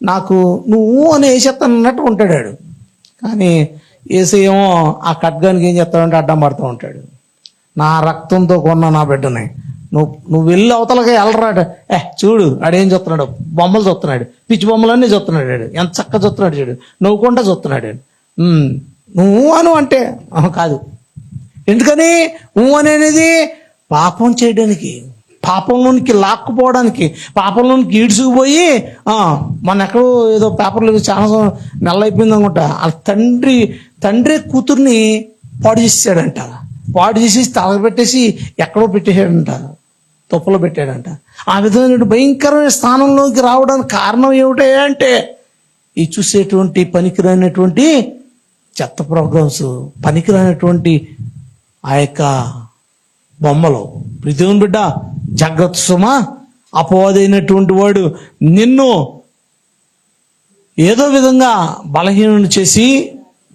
నాకు నువ్వు అని వేసేస్తాను అన్నట్టు ఉంటాడు. కానీ వేసేమో ఆ ఖడ్గానికి ఏం చెప్తాడంటే అడ్డం పడుతూ ఉంటాడు. నా రక్తంతో కొన్న నా బిడ్డని నువ్వు వెళ్ళి అవతలగా వెళ్ళరాడు. చూడు ఆడేం చూస్తున్నాడు, బొమ్మలు చూస్తున్నాడు, పిచ్చి బొమ్మలన్నీ చూస్తున్నాడు, ఎంత చక్కగా చూస్తున్నాడు చూడు, నవ్వుకుంటా చూస్తున్నాడు. నువ్వు అను అంటే కాదు. ఎందుకని నువ్వు అనేది పాపం చేయడానికి, పాపంలోనికి లాక్కుపోవడానికి, పాపంలోనికి ఈడ్చుకుపోయి మన ఎక్కడో ఏదో పేపర్లో చాలా నెల అయిపోయింది అనుకుంటా, వాళ్ళ తండ్రి కూతుర్ని పాడు చేసాడంట. పాడు చేసి తగలబెట్టేసి ఎక్కడో పెట్టేశాడంట, తుప్పలో పెట్టాడంట. ఆ విధమైన భయంకరమైన స్థానంలోకి రావడానికి కారణం ఏమిటి అంటే ఈ చూసేటువంటి పనికిరానటువంటి చెత్త ప్రోగ్రామ్స్, పనికిరానటువంటి ఆ యొక్క బొమ్మలు. దేవుని బిడ్డ జాగ్రత్త సుమా. అపవాదైనటువంటి వాడు నిన్ను ఏదో విధంగా బలహీనం చేసి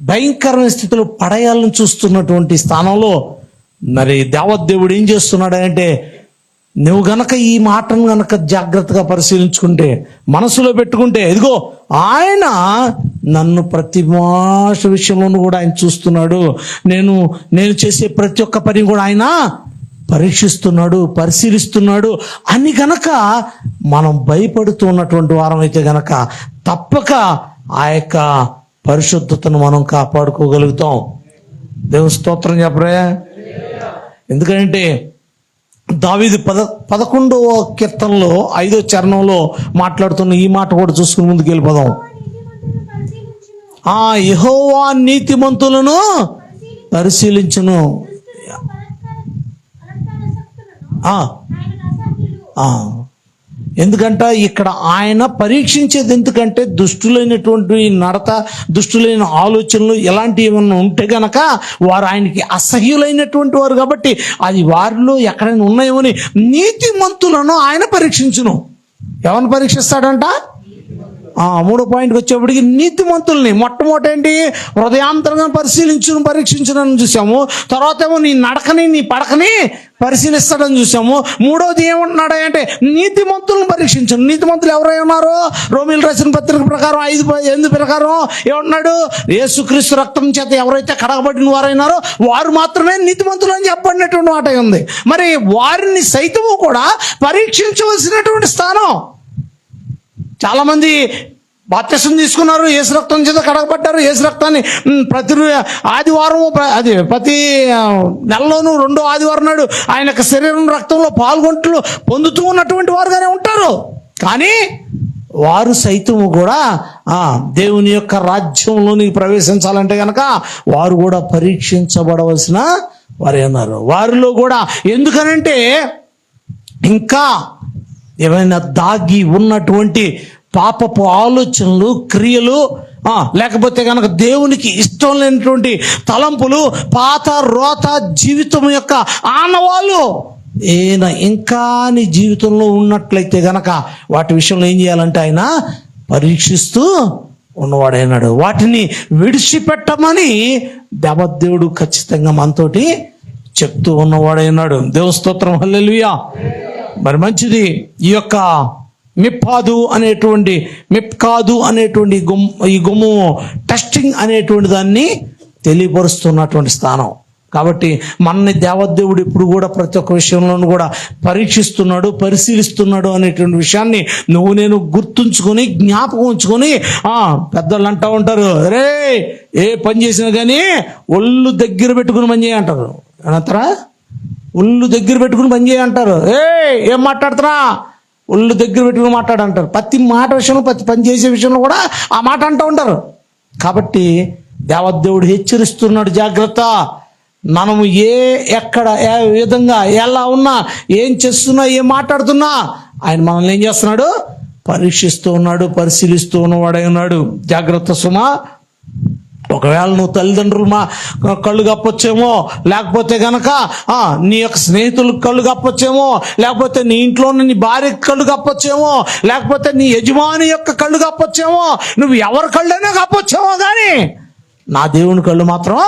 భయంకరమైన స్థితిలో పడేయాలని చూస్తున్నటువంటి స్థానంలో మరి దేవదేవుడు ఏం చేస్తున్నాడు అంటే, నువ్వు గనక ఈ మాటను గనక జాగ్రత్తగా పరిశీలించుకుంటే, మనసులో పెట్టుకుంటే, ఇదిగో ఆయన నన్ను ప్రతి భాష విషయంలోనూ కూడా ఆయన చూస్తున్నాడు, నేను చేసే ప్రతి ఒక్క పని కూడా ఆయన పరీక్షిస్తున్నాడు, పరిశీలిస్తున్నాడు అని గనక మనం భయపడుతూ ఉన్నటువంటి వారం అయితే గనక తప్పక ఆ యొక్క పరిశుద్ధతను మనం కాపాడుకోగలుగుతాం. దేవుని స్తోత్రం చెప్పరే. ఎందుకంటే దావీదు 11వ కీర్తనలో 5వ చరణంలో మాట్లాడుతున్న ఈ మాట కూడా చూసుకుని ముందుకు వెళ్ళిపోదాం. యెహోవా నీతిమంతులను పరిశీలించును. ఎందుకంట ఇక్కడ ఆయన పరీక్షించేది ఎందుకంటే దుష్టులైనటువంటి నడత, దుష్టులైన ఆలోచనలు ఇలాంటివి ఏమన్నా ఉంటే గనక వారు ఆయనకి అసహ్యులైనటువంటి వారు కాబట్టి అది వారిలో ఎక్కడైనా ఉన్నాయేమని నీతిమంతులను ఆయన పరీక్షించును. ఎవరిని పరీక్షిస్తాడంట? 3వ పాయింట్కి వచ్చేప్పటికి నీతిమంతుల్ని. మొట్టమొదటి ఏంటి? హృదయాంతరంగా పరీక్షించునని చూసాము. తర్వాత ఏమో నీ నడకని నీ పడకని పరిశీలిస్తాడని చూసాము. మూడవది ఏమంటున్నాడు అంటే నీతిమంతులను పరీక్షించను. నీతిమంతులు ఎవరై ఉన్నారు? రోమీయులకు రాసిన పత్రిక ప్రకారం 5:8 ప్రకారం ఏమంటున్నాడు? యేసుక్రీస్తు రక్తం చేత ఎవరైతే కడగబడిన వారైనారో వారు మాత్రమే నీతిమంతులు అని చెప్పబడినటువంటి మాట ఉంది. మరి వారిని సైతము కూడా పరీక్షించవలసినటువంటి స్థానం. చాలామంది బాప్తిసం తీసుకున్నారు, యేసు రక్తం చేత కడగబడ్డారు. యేసు రక్తాన్ని ప్రతి ఆదివారం, ప్రతి నెలలోనూ 2వ ఆదివారం నాడు ఆయన యొక్క శరీరం రక్తంలో పొందుతూ ఉన్నటువంటి వారుగానే ఉంటారు. కానీ వారు సైతము కూడా దేవుని యొక్క రాజ్యంలోనికి ప్రవేశించాలంటే కనుక వారు కూడా పరీక్షించబడవలసిన వారే ఉన్నారు. వారిలో కూడా ఎందుకనంటే ఇంకా ఏమైనా దాగి ఉన్నటువంటి పాపపు ఆలోచనలు, క్రియలు, లేకపోతే కనుక దేవునికి ఇష్టం లేనటువంటి తలంపులు, పాత రోత జీవితం యొక్క ఆనవాళ్ళు ఇంకా నీ జీవితంలో ఉన్నట్లయితే గనక వాటి విషయంలో ఏం చేయాలంటే ఆయన పరీక్షిస్తూ ఉన్నవాడైనాడు. వాటిని విడిచిపెట్టమని దేవదేవుడు ఖచ్చితంగా మనతోటి చెప్తూ ఉన్నవాడైనాడు. దేవుని స్తోత్రం, హల్లెలూయా. మరి మంచిది. ఈ యొక్క మిప్కాదు అనేటువంటి ఈ గుమ్ము టెస్టింగ్ అనేటువంటి దాన్ని తెలియపరుస్తున్నటువంటి స్థానం. కాబట్టి మనని దేవదేవుడు ఇప్పుడు కూడా ప్రతి ఒక్క విషయంలోనూ కూడా పరీక్షిస్తున్నాడు, పరిశీలిస్తున్నాడు అనేటువంటి విషయాన్ని నేను గుర్తుంచుకొని జ్ఞాపకం ఉంచుకొని, పెద్దలు అంటూ ఉంటారు, రే ఏ పని చేసినా కానీ ఒళ్ళు దగ్గర పెట్టుకుని పని చేయ అంటారు. అంటారా? ఒళ్ళు దగ్గర పెట్టుకుని పని చేయ అంటారు. ఏం మాట్లాడుతున్నా? ఒళ్ళు దగ్గర పెట్టుకుని మాట్లాడంటారు. ప్రతి మాట విషయంలో, ప్రతి పని చేసే విషయంలో కూడా ఆ మాట అంటూ ఉంటారు. కాబట్టి దేవదేవుడు హెచ్చరిస్తున్నాడు, జాగ్రత్త. మనము ఎక్కడ ఏ విధంగా ఎలా ఉన్నా, ఏం చేస్తున్నా, ఏం మాట్లాడుతున్నా ఆయన మనల్ని ఏం చేస్తున్నాడు? పరీక్షిస్తూ ఉన్నాడు, పరిశీలిస్తూ ఉన్నవాడై ఉన్నాడు. జాగ్రత్త సుమా. ఒకవేళ నువ్వు తల్లిదండ్రులు కళ్ళు కప్పొచ్చేమో, లేకపోతే గనక నీ యొక్క స్నేహితులకు కళ్ళు కప్పొచ్చేమో, లేకపోతే నీ ఇంట్లో నీ భార్య కళ్ళు కప్పొచ్చేమో, లేకపోతే నీ యజమాని యొక్క కళ్ళు కప్పొచ్చేమో, నువ్వు ఎవరి కళ్ళైనా కప్పొచ్చేమో, కానీ నా దేవుని కళ్ళు మాత్రం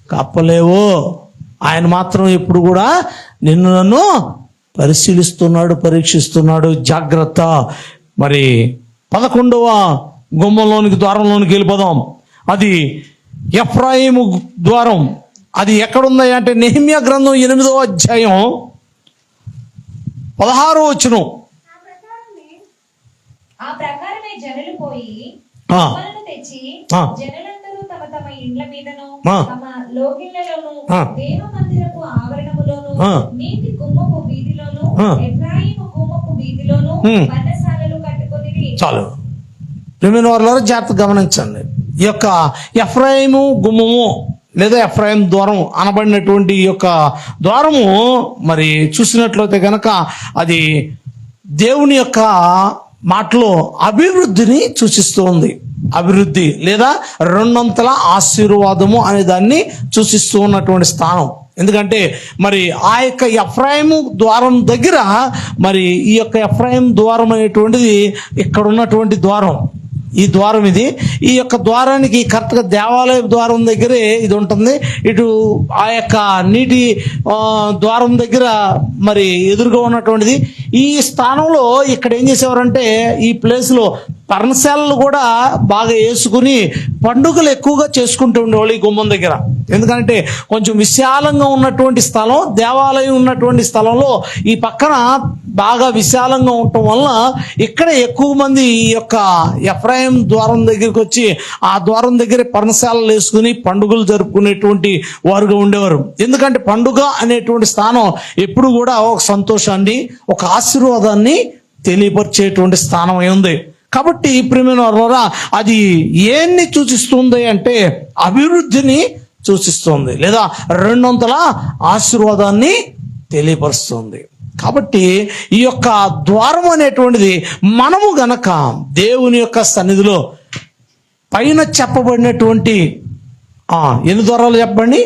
కప్పలేవు. ఆయన మాత్రం ఎప్పుడు కూడా నన్ను పరిశీలిస్తున్నాడు, పరీక్షిస్తున్నాడు. జాగ్రత్త. మరి 11వ గుమ్మంలోనికి, ద్వారంలోనికి వెళ్ళిపోదాం. అది ఎఫ్రాయిము ద్వారం. అది ఎక్కడుంది అంటే నెహెమ్యా గ్రంథం 8వ అధ్యాయం 16వ వచనం. ఆ ప్రకారమే జనులు పోయి తెచ్చి జనులందరూ తమ తమ ఇండ్ల మీదను తమ లోగిళ్లలోను దేవ మందిరపు ఆవరణములోను నీటి గుమ్మపు వీధిలోను ఎఫ్రాయిము గుమ్మపు వీధిలోను పన్నశాలలు కట్టుకొని. చాలు ప్రియమైన వారులారా, జాగ్రత్తగా గమనించండి. ఈ యొక్క ఎఫ్రాయిము గుమ్మము లేదా ఎఫ్రాయిం ద్వారం అనబడినటువంటి ఈ యొక్క ద్వారము మరి చూసినట్లయితే కనుక అది దేవుని యొక్క మాటలో అభివృద్ధిని సూచిస్తూ ఉంది. అభివృద్ధి లేదా రెండంతల ఆశీర్వాదము అనే దాన్ని సూచిస్తూ ఉన్నటువంటి స్థానం. ఎందుకంటే మరి ఆ యొక్క ఎఫ్రాయిము ద్వారం దగ్గర మరి ఈ యొక్క ఎఫ్రాయిం ద్వారం అనేటువంటిది ఇక్కడ ఉన్నటువంటి ద్వారం. ఈ ద్వారం ఇది. ఈ యొక్క ద్వారానికి కరెక్ట్గా దేవాలయ ద్వారం దగ్గరే ఇది ఉంటుంది. ఇటు ఆ యొక్క నీటి ద్వారం దగ్గర మరి ఎదురుగా ఉన్నటువంటిది. ఈ స్థానంలో ఇక్కడ ఏం చేసేవారంటే ఈ ప్లేస్లో పర్ణశాలలు కూడా బాగా వేసుకుని పండుగలు ఎక్కువగా చేసుకుంటూ ఉండేవాళ్ళు ఈ గుమ్మం దగ్గర. ఎందుకంటే కొంచెం విశాలంగా ఉన్నటువంటి స్థలం, దేవాలయం ఉన్నటువంటి స్థలంలో ఈ పక్కన బాగా విశాలంగా ఉండటం వలన ఇక్కడ ఎక్కువ మంది ఈ యొక్క ఎఫ్రాయిం ద్వారం దగ్గరికి వచ్చి ఆ ద్వారం దగ్గర పర్ణశాలలు వేసుకుని పండుగలు జరుపుకునేటువంటి వారుగా ఉండేవారు. ఎందుకంటే పండుగ అనేటువంటి స్థానం ఎప్పుడు కూడా ఒక సంతోషాన్ని, ఒక ఆశీర్వాదాన్ని తెలియపరిచేటువంటి స్థానం అయి ఉంది. కాబట్టి ప్రియమైన వారా, అది ఏన్ని సూచిస్తుంది అంటే అభివృద్ధిని సూచిస్తుంది లేదా రెండొంతుల ఆశీర్వాదాన్ని తెలియపరుస్తుంది. కాబట్టి ఈ యొక్క ద్వారం అనేటువంటిది మనము గనక దేవుని యొక్క సన్నిధిలో పైన చెప్పబడినటువంటి ఎన్ని ద్వారాలు చెప్పండి?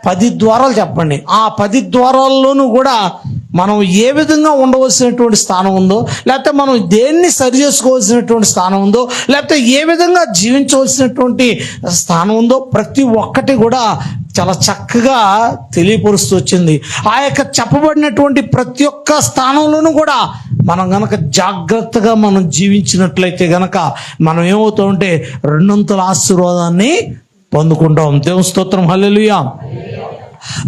10 ద్వారాలు చెప్పండి. ఆ 10 ద్వారాల్లోనూ కూడా మనం ఏ విధంగా ఉండవలసినటువంటి స్థానం ఉందో, లేకపోతే మనం దేన్ని సరి చేసుకోవాల్సినటువంటి స్థానం ఉందో, లేకపోతే ఏ విధంగా జీవించవలసినటువంటి స్థానం ఉందో ప్రతి ఒక్కటి కూడా చాలా చక్కగా తెలియపరుస్తూ వచ్చింది. ఆ యొక్క చెప్పబడినటువంటి ప్రతి ఒక్క స్థానంలోనూ కూడా మనం గనక జాగ్రత్తగా మనం జీవించినట్లయితే గనక మనం ఏమవుతామంటే రెండొంతుల ఆశీర్వాదాన్ని పొందుకుంటాం. దేవుని స్తోత్రం, హల్లెలూయా.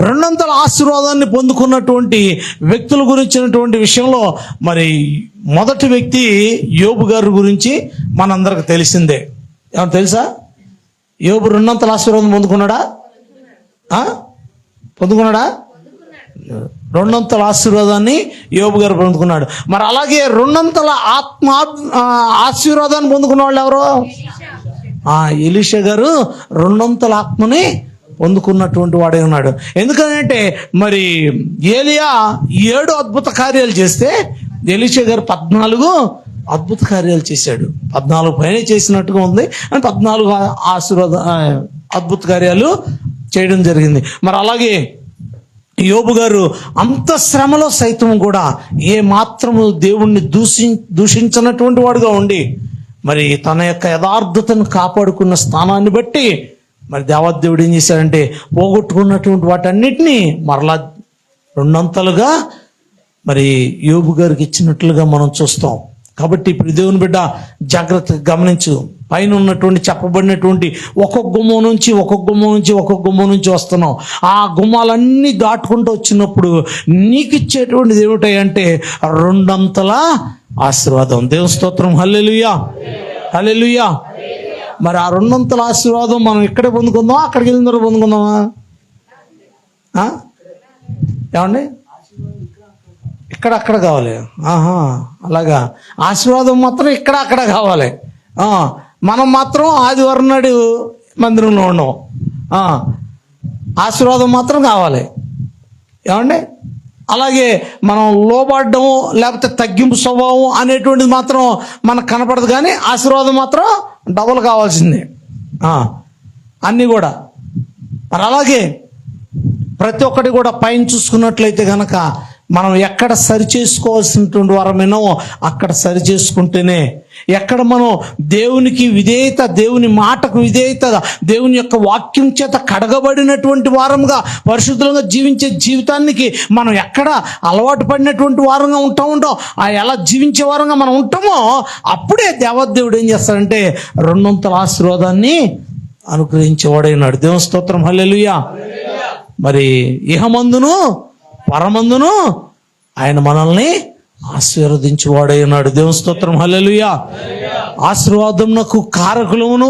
రెండొంతుల ఆశీర్వాదాన్ని పొందుకున్నటువంటి వ్యక్తుల గురించినటువంటి విషయంలో మరి మొదటి వ్యక్తి యోబు గారి గురించి మనందరికి తెలిసిందే. ఏమన్నా తెలుసా? యోబు రెండొంతుల ఆశీర్వాదం పొందుకున్నాడా? పొందుకున్నాడా? రెండొంతుల ఆశీర్వాదాన్ని యోబు గారు పొందుకున్నాడు. మరి అలాగే రెండొంతుల ఆశీర్వాదాన్ని పొందుకున్న వాళ్ళు ఎవరు? ఎలీషా గారు రెండొంతుల ఆత్మని పొందుకున్నటువంటి వాడే ఉన్నాడు. ఎందుకంటే మరి ఏలియా 7 అద్భుత కార్యాలు చేస్తే ఎలీషా గారు 14 అద్భుత కార్యాలు చేశాడు. 14 పైన చేసినట్టుగా ఉంది అని 14 అద్భుత కార్యాలు చేయడం జరిగింది. మరి అలాగే యోబు గారు అంత శ్రమలో సైతం కూడా ఏ మాత్రము దేవుణ్ణి దూషించినటువంటి వాడుగా ఉండి మరి తన యొక్క యథార్థతను కాపాడుకున్న స్థానాన్ని బట్టి మరి దేవదేవుడు ఏం చేశాడంటే పోగొట్టుకున్నటువంటి వాటన్నిటినీ మరలా రెండొంతలుగా మరి యోబు గారికి ఇచ్చినట్లుగా మనం చూస్తాం. కాబట్టి ఇప్పుడు దేవుని బిడ్డ జాగ్రత్తగా గమనించు. పైన ఉన్నటువంటి చెప్పబడినటువంటి ఒక్కొక్క గుమ్మం నుంచి వస్తున్నాం. ఆ గుమ్మాలన్నీ దాటుకుంటూ వచ్చినప్పుడు నీకు ఇచ్చేటువంటిది ఏమిటాయంటే రెండొంతుల ఆశీర్వాదం. దేవుని స్తోత్రం, హల్లెలూయా, హల్లెలూయా. మరి ఆ రెండొంతుల ఆశీర్వాదం మనం ఇక్కడే పొందుకుందామా, అక్కడికి వెళ్ళిన తర్వాత పొందుకుందామా? ఏమండి? అక్కడ కావాలి. అలాగా ఆశీర్వాదం మాత్రం అక్కడ కావాలి. మనం మాత్రం ఆదివారం నాడు మందిరంలో ఉన్నాం. ఆశీర్వాదం మాత్రం కావాలి. ఏమండి? అలాగే మనం లోబడడం లేకపోతే తగ్గింపు స్వభావం అనేటువంటిది మాత్రం మనకు కనపడదు, కానీ ఆశీర్వాదం మాత్రం డబుల్ కావాల్సిందే అన్నీ కూడా. మరి అలాగే ప్రతి ఒక్కటి కూడా పైన చూసుకున్నట్లయితే కనుక మనం ఎక్కడ సరి చేసుకోవాల్సినటువంటి వారమైనా అక్కడ సరి చేసుకుంటేనే, ఎక్కడ మనం దేవునికి విధేయత, దేవుని మాటకు విధేయత, దేవుని యొక్క వాక్యం చేత కడగబడినటువంటి వారంగా పరిశుద్ధంగా జీవించే జీవితానికి మనం ఎక్కడ అలవాటు పడినటువంటి వారంగా ఉంటాం ఎలా జీవించే వారంగా మనం ఉంటామో అప్పుడే దేవదేవుడు ఏం చేస్తాడంటే రెండొంతుల ఆశీర్వాదాన్ని అనుగ్రహించేవాడైనాడు. దేవుని స్తోత్రం, హల్లెలూయా. మరి ఇహమందును పరమందును ఆయన మనల్ని ఆశీర్వదించేవాడై ఉన్నాడు. దేవుని స్తోత్రం, హల్లెలూయా. ఆశీర్వాదమునకు కారకులమును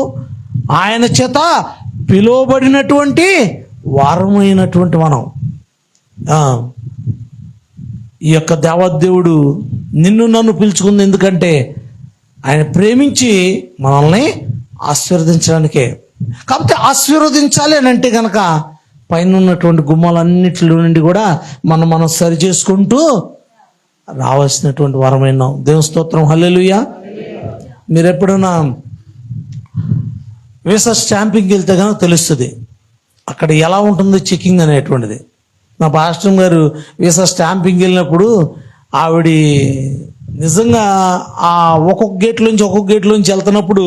ఆయన చేత పిలువబడినటువంటి వారమైనటువంటి మనం. ఈ యొక్క దేవదేవుడు నిన్ను నన్ను పిలుచుకుంది ఎందుకంటే ఆయన ప్రేమించి మనల్ని ఆశీర్వదించడానికే. కాకపోతే ఆశీర్వదించాలి అని అంటే కనుక పైన ఉన్నటువంటి గుమ్మాలన్నిటిలో నుండి కూడా మనం సరి చేసుకుంటూ రావాల్సినటువంటి వరమైన దేవుని స్తోత్రం. హల్లెలూయా. మీరు ఎప్పుడైనా వీసా స్టాంపింగ్కి వెళ్తే కనుక తెలుస్తుంది అక్కడ ఎలా ఉంటుందో చెకింగ్ అనేటువంటిది. మా పాస్టర్ గారు వీసా స్టాంపింగ్కి వెళ్ళినప్పుడు ఆవిడ నిజంగా ఆ ఒక్కొక్క గేట్లోంచి వెళ్తున్నప్పుడు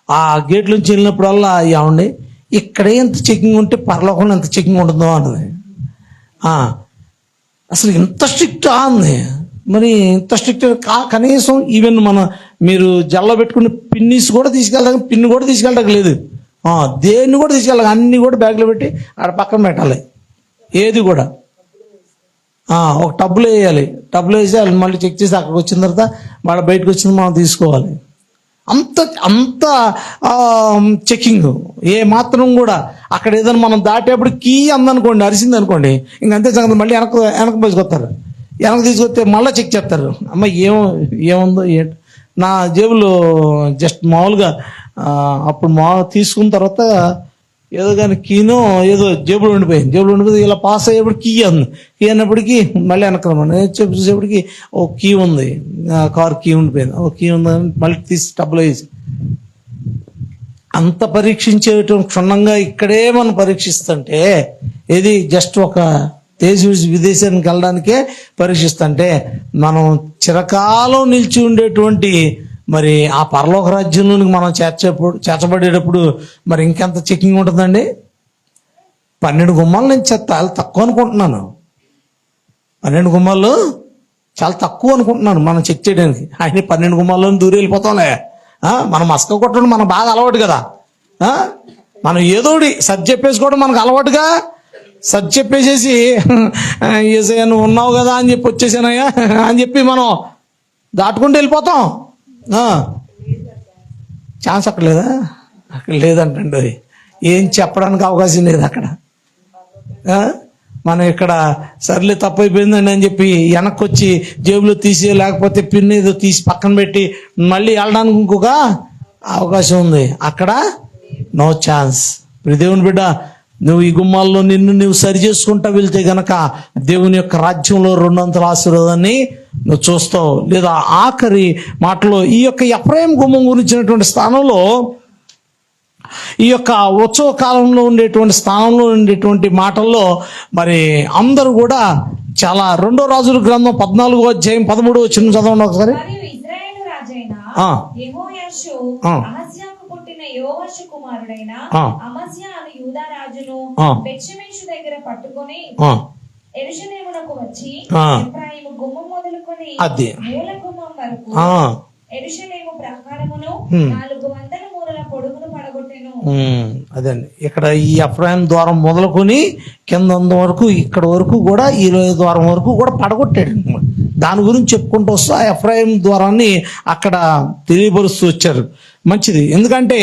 ఆ గేట్లోంచి వెళ్ళినప్పుడల్లా ఏమండి ఇక్కడే ఎంత చెకింగ్ ఉంటే పరలోకంలో ఎంత చెకింగ్ ఉంటుందో అన్నది. అసలు ఇంత స్ట్రిక్ట్ అంది. మరి ఇంత స్ట్రిక్ట్ కనీసం ఈవెన్ మీరు జల్లో పెట్టుకుని పిన్నిస్ కూడా తీసుకెళ్ళడానికి పిన్ కూడా తీసుకెళ్ళడానికి లేదు. దేన్ని కూడా తీసుకెళ్ళాలి, అన్నీ కూడా బ్యాగ్లో పెట్టి ఆడ పక్కన పెట్టాలి. ఏది కూడా ఒక టబ్బులో వేయాలి. టబ్బులో వేసి వాళ్ళు మళ్ళీ చెక్ చేసి అక్కడికి వచ్చిన తర్వాత వాళ్ళ బయటకు వచ్చింది మనం తీసుకోవాలి. అంత చెకింగ్. ఏ మాత్రం కూడా అక్కడ ఏదైనా మనం దాటేప్పుడు కీ అందనుకోండి, అరిసింది అనుకోండి, ఇంకంతే సంగతి. మళ్ళీ వెనక తీసుకొస్తారు. వెనక తీసుకొస్తే మళ్ళీ చెక్ చేస్తారు. అమ్మ ఏముందో ఏంటి. నా జేబులో జస్ట్ మామూలుగా అప్పుడు తీసుకున్న తర్వాత ఏదో కానీ కీనో ఏదో జేబులో ఉండిపోయింది. ఇలా పాస్ అయ్యేప్పుడు కీ అంది. కీ అన్నప్పటికీ మళ్ళీ వెనకరమని చెప్పి చూసేప్పటికి ఓ కీ ఉంది, కార్ కీ ఉండిపోయింది. ఓ కీ ఉందని మళ్ళీ తీసి టబ్లో వేసి అంత పరీక్షించేయటం క్షుణ్ణంగా ఇక్కడే మనం పరీక్షిస్తుంటే ఏది జస్ట్ ఒక విదేశానికి వెళ్ళడానికే పరీక్షిస్తుంటే మనం చిరకాలం నిలిచి ఉండేటువంటి మరి ఆ పరలోక రాజ్యంలోనికి మనం చేర్చబడేటప్పుడు మరి ఇంకెంత చెకింగ్ ఉంటుందండి. 12 గుమ్మాలు నేను చాలా తక్కువ అనుకుంటున్నాను. 12 గుమ్మాలు చాలా తక్కువ అనుకుంటున్నాను మనం చెక్ చేయడానికి. ఆయన 12 గుమ్మాల్లో దూరం వెళ్ళిపోతాంలే. మనం మస్క కొట్టడం మనకు బాగా అలవాటు కదా. మనం ఏదోటి సర్ది చెప్పేసుకోవడం మనకు అలవాటుగా. సర్ది చెప్పేసేసి ఏసయ్య నువ్వు ఉన్నావు కదా అని చెప్పి వచ్చేసానయ్యా అని చెప్పి మనం దాటుకుంటూ వెళ్ళిపోతాం. ఛాన్స్ అక్కడ లేదా? అక్కడ లేదంటండి. ఏం చెప్పడానికి అవకాశం లేదు అక్కడ. మనం ఇక్కడ సర్లే తప్పైపోయిందండి అని చెప్పి వెనక్కి వచ్చి జేబులో తీసి లేకపోతే పిన్ ఏదో తీసి పక్కన పెట్టి మళ్ళీ వెళ్ళడానికి ఇంకొక అవకాశం ఉంది. అక్కడ నో ఛాన్స్. దేవుని బిడ్డ, నువ్వు ఈ గుమ్మాల్లో నువ్వు సరి చేసుకుంటా వెళ్తే గనక దేవుని యొక్క రాజ్యంలో 200 ఆశీర్వాదాన్ని నువ్వు చూస్తావు. లేదా ఆఖరి మాటలో ఈ యొక్క ఎఫ్రాయిం గుమ్మం గురించినటువంటి స్థానంలో, ఈ యొక్క ఉత్సవ కాలంలో ఉండేటువంటి స్థానంలో ఉండేటువంటి మాటల్లో మరి అందరూ కూడా చాలా 2వ రాజుల గ్రంథం 14వ అధ్యాయం 13వ వచనం చదవండి ఒకసారి. యోవాషు కుమారుడైన అమజ్యా అను యూదా రాజును బెత్షెమెషు దగ్గర పట్టుకొని యెరూషలేమునకు వచ్చి ఎఫ్రాయిము గుమ్మం మొదలుకొని మూల గుమ్మం వరకు యెరూషలేము ప్రాకారమును 400 మూరల పొడుగును పడగొట్టెను. అదండి ఇక్కడ ఈ ఎఫ్రాయిం ద్వారం మొదలుకొని కింద వరకు ఇక్కడ వరకు కూడా ఈ ద్వారం వరకు కూడా పడగొట్టాడు. దాని గురించి చెప్పుకుంటూ వస్తూ ఆ ఎఫ్రాయిం ద్వారాన్ని అక్కడ తెలియపరుస్తూ వచ్చారు. మంచిది. ఎందుకంటే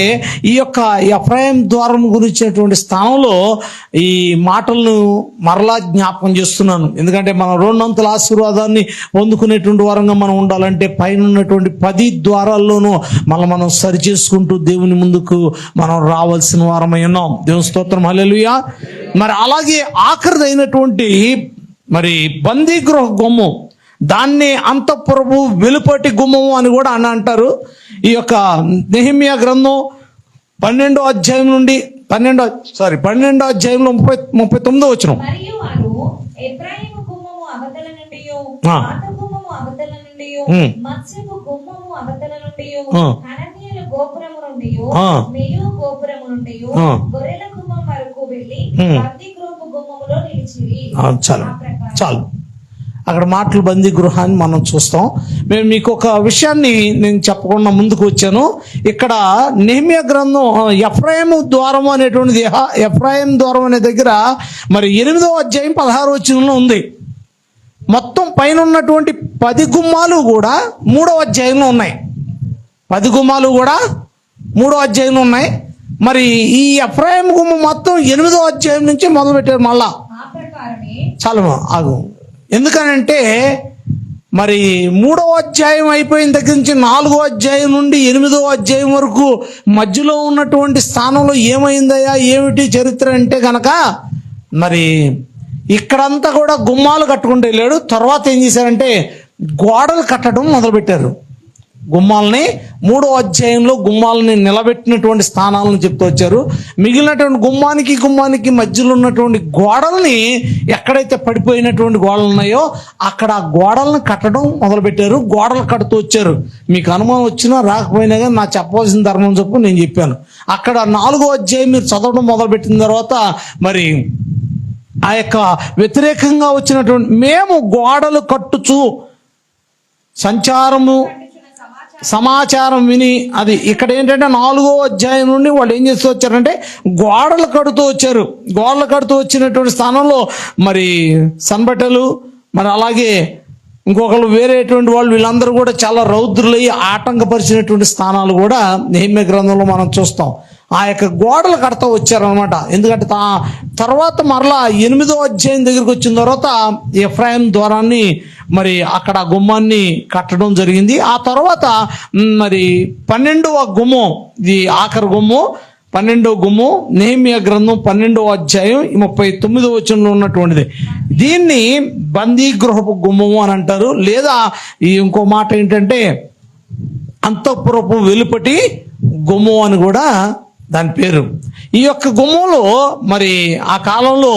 ఈ యొక్క ఎఫ్రాయిం ద్వారం గురించినటువంటి స్థానంలో ఈ మాటలను మరలా జ్ఞాపకం చేస్తున్నాను. ఎందుకంటే మనం 200 ఆశీర్వాదాన్ని పొందుకునేటువంటి వారంగా మనం ఉండాలంటే పైన ఉన్నటువంటి 10 ద్వారాల్లోనూ మనం సరి చేసుకుంటూ దేవుని ముందుకు మనం రావాల్సిన వారమై ఉన్నాం. దేవుని స్తోత్రం. హల్లెలూయా. మరి అలాగే ఆఖరిదైనటువంటి మరి బందీగృహ గుమ్మం, దాన్ని అంతఃపురపు వెలుపటి గుమ్మము అని కూడా అంటారు. ఈ యొక్క నెహెమ్యా గ్రంథం 12వ అధ్యాయం నుండి 12వ అధ్యాయంలో 39వ వచనం. మరియు వారు ఎఫ్రాయిము గుమ్మము అవతల నుండి పాత గుమ్మము అవతల నుండి మత్స్యపు గుమ్మము అవతల నుండి హననీయుల గోపురము నుండి మెయు గోపురము నుండి గొర్రెల గుమ్మం వరకు వెళ్ళి బందీగృహపు గుమ్మములో నిలిచిరి. చాలు అక్కడ మాటలు బందీ గృహాన్ని మనం చూస్తాం. మేము మీకు ఒక విషయాన్ని నేను చెప్పకుండా ముందుకు వచ్చాను. ఇక్కడ నెహెమ్యా గ్రంథం ఎఫ్రాయిము ద్వారం అనేటువంటిది, ఎఫ్రాయిం ద్వారం అనే దగ్గర మరి 8వ అధ్యాయం 16వ వచనంలో ఉంది. మొత్తం పైన ఉన్నటువంటి 10 గుమ్మాలు కూడా 3వ అధ్యాయంలో ఉన్నాయి. 10 గుమ్మాలు కూడా 3వ అధ్యాయంలో ఉన్నాయి. మరి ఈ ఎఫ్రాయిం గుమ్మం మొత్తం 8వ అధ్యాయం నుంచి మొదలు పెట్టారు. మళ్ళా చాలా ఆగు. ఎందుకనంటే మరి 3వ అధ్యాయం అయిపోయిన దగ్గర నుంచి 4వ అధ్యాయం నుండి 8వ అధ్యాయం వరకు మధ్యలో ఉన్నటువంటి స్థానంలో ఏమైందయ్యా, ఏమిటి చరిత్ర అంటే గనక, మరి ఇక్కడంతా కూడా గుమ్మాలు కట్టుకుంటూ వెళ్ళాడు. తర్వాత ఏం చేశారంటే గోడలు కట్టడం మొదలుపెట్టారు. గుమ్మాలని 3వ అధ్యాయంలో గుమ్మాలని నిలబెట్టినటువంటి స్థానాలను చెప్తూ వచ్చారు. మిగిలినటువంటి గుమ్మానికి మధ్యలో ఉన్నటువంటి గోడల్ని, ఎక్కడైతే పడిపోయినటువంటి గోడలు ఉన్నాయో అక్కడ ఆ గోడలను కట్టడం మొదలుపెట్టారు. గోడలు కడుతూ వచ్చారు. మీకు అనుమానం వచ్చినా రాకపోయినా కానీ నా చెప్పవలసిన ధర్మం చెప్పు నేను చెప్పాను. అక్కడ 4వ అధ్యాయం మీరు చదవడం మొదలుపెట్టిన తర్వాత మరి ఆ యొక్క వ్యతిరేకంగా వచ్చినటువంటి మేము గోడలు కట్టుచు సమాచారం విని, అది ఇక్కడ ఏంటంటే 4వ అధ్యాయం నుండి వాళ్ళు ఏం చేస్తూ వచ్చారంటే గోడలు కడుతూ వచ్చారు. గోడలు కడుతూ వచ్చినటువంటి స్థానంలో మరి సన్బట్టలు, మరి అలాగే ఇంకొకరు వేరేటువంటి వాళ్ళు, వీళ్ళందరూ కూడా చాలా రౌద్రులయ్యి ఆటంకపరిచినటువంటి స్థానాలు కూడా నెహెమ్యా గ్రంథంలో మనం చూస్తాం. ఆ యొక్క గోడలు కడతా వచ్చారనమాట. ఎందుకంటే తర్వాత మరలా 8వ అధ్యాయం దగ్గరికి వచ్చిన తర్వాత ఎఫ్రాయిం ద్వారాన్ని మరి అక్కడ గుమ్మాన్ని కట్టడం జరిగింది. ఆ తర్వాత మరి 12వ గుమ్మం, ఇది ఆఖరి గుమ్మం, 12వ గుమ్మం, నెహెమ్యా గ్రంథం 12వ అధ్యాయం 39వ వచనంలో ఉన్నటువంటిది. దీన్ని బందీగృహపు గుమ్మము అని అంటారు. లేదా ఈ ఇంకో మాట ఏంటంటే అంతఃపురపు వెలుపటి గుమ్మం అని కూడా దాని పేరు. ఈ యొక్క గుమ్మంలో మరి ఆ కాలంలో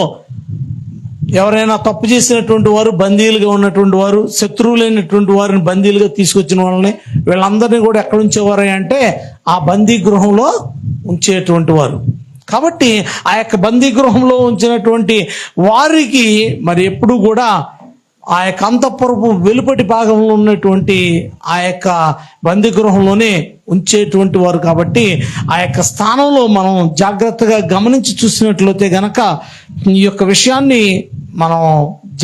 ఎవరైనా తప్పు చేసినటువంటి వారు, బందీలుగా ఉన్నటువంటి వారు, శత్రువులైనటువంటి వారిని బందీలుగా తీసుకొచ్చిన వాళ్ళని, వీళ్ళందరినీ కూడా ఎక్కడ ఉంచేవారు అంటే ఆ బందీ గృహంలో ఉంచేటువంటి వారు. కాబట్టి ఆ యొక్క బందీ గృహంలో ఉంచినటువంటి వారికి మరి ఎప్పుడు కూడా ఆ యొక్క అంతఃపురపు వెలుపటి భాగంలో ఉన్నటువంటి ఆ యొక్క బందీ గృహంలోనే ఉంచేటువంటి వారు. కాబట్టి ఆ యొక్క స్థానంలో మనం జాగ్రత్తగా గమనించి చూసినట్లయితే గనక ఈ యొక్క విషయాన్ని మనం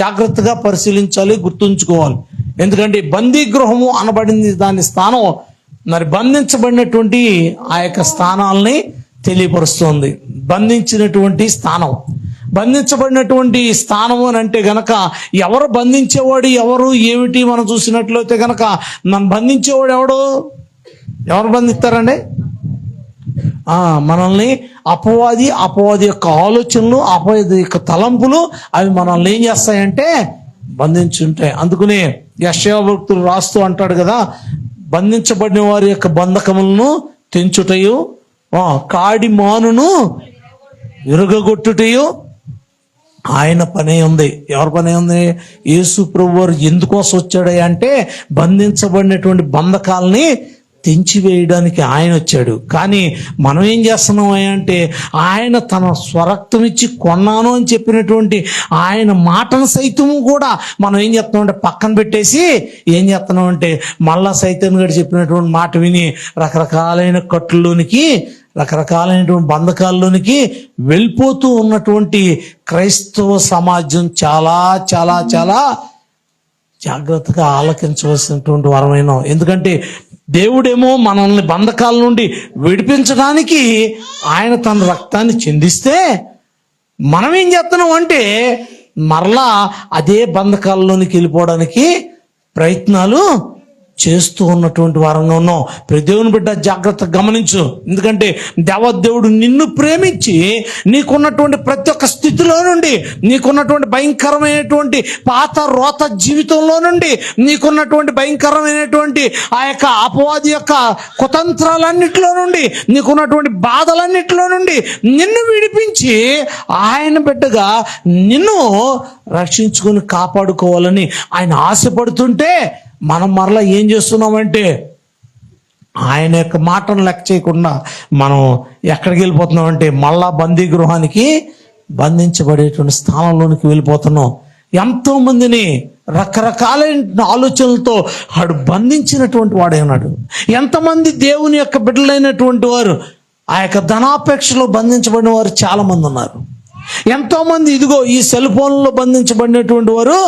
జాగ్రత్తగా పరిశీలించాలి, గుర్తుంచుకోవాలి. ఎందుకంటే బందీ గృహము అనబడింది దాని స్థానం మరి బంధించబడినటువంటి ఆ యొక్క స్థానాల్ని తెలియపరుస్తుంది. బంధించినటువంటి స్థానం, బంధించబడినటువంటి స్థానము అని అంటే గనక ఎవరు బంధించేవాడు, ఎవరు ఏమిటి మనం చూసినట్లయితే గనక నన్ను బంధించేవాడు ఎవరు బంధిస్తారండి? మనల్ని అపవాది యొక్క ఆలోచనలు, అపవాది యొక్క తలంపులు అవి మనల్ని ఏం చేస్తాయంటే బంధించుంటాయి. అందుకనే యెషయా భక్తుడు రాస్తూ అంటాడు కదా, బంధించబడిన వారి యొక్క బంధకములను తెంచుటయు, కాడి మానును విరగొట్టుటయు ఆయన పనే ఉంది. ఎవరి పనే ఉంది? యేసు ప్రభువారు ఎందుకోసం వచ్చాడు అంటే బంధించబడినటువంటి బంధకాలని తెంచివేయడానికి ఆయన వచ్చాడు. కానీ మనం ఏం చేస్తున్నాం అంటే ఆయన తన స్వరక్తం ఇచ్చి కొన్నాను అని చెప్పినటువంటి ఆయన మాటను సైతము కూడా మనం ఏం చేస్తున్నాం అంటే పక్కన పెట్టేసి ఏం చేస్తున్నాం అంటే మళ్ళా సైతం గారు చెప్పినటువంటి మాట విని రకరకాలైన కట్టుల్లోనికి, రకరకాలైనటువంటి బంధకాల్లోనికి వెళ్ళిపోతూ ఉన్నటువంటి క్రైస్తవ సమాజం చాలా చాలా చాలా జాగ్రత్తగా ఆలకించవలసినటువంటి వారమైన. ఎందుకంటే దేవుడేమో మనల్ని బంధకాల నుండి విడిపించడానికి ఆయన తన రక్తాన్ని చిందిస్తే మనం ఏం చేస్తున్నాం అంటే మరలా అదే బంధకాల్లోనికి వెళ్ళిపోవడానికి ప్రయత్నాలు చేస్తూ ఉన్నటువంటి వారంగా ఉన్నాం. దేవుని బిడ్డ జాగ్రత్తగా గమనించు. ఎందుకంటే దేవదేవుడు నిన్ను ప్రేమించి నీకున్నటువంటి ప్రతి ఒక్క స్థితిలో నుండి, నీకున్నటువంటి భయంకరమైనటువంటి పాత రోత జీవితంలో నుండి, నీకున్నటువంటి భయంకరమైనటువంటి ఆ యొక్క అపవాది యొక్క కుతంత్రాలన్నిటిలో నుండి, నీకున్నటువంటి బాధలన్నిటిలో నుండి నిన్ను విడిపించి ఆయన బిడ్డగా నిన్ను రక్షించుకొని కాపాడుకోవాలని ఆయన ఆశపడుతుంటే మనం మరలా ఏం చేస్తున్నామంటే ఆయన యొక్క మాటను లెక్క చేయకుండా మనం ఎక్కడికి వెళ్ళిపోతున్నామంటే మళ్ళా బందీ గృహానికి, బంధించబడేటువంటి స్థానంలోనికి వెళ్ళిపోతున్నాం. ఎంతో మందిని రకరకాలైన ఆలోచనలతో వాడు బంధించినటువంటి వాడే ఉన్నాడు. ఎంతమంది దేవుని యొక్క బిడ్డలైనటువంటి వారు ఆ యొక్క ధనాపేక్షలో బంధించబడిన వారు చాలా మంది ఉన్నారు. ఎంతోమంది ఇదిగో ఈ సెల్ ఫోన్లో బంధించబడినటువంటి వారు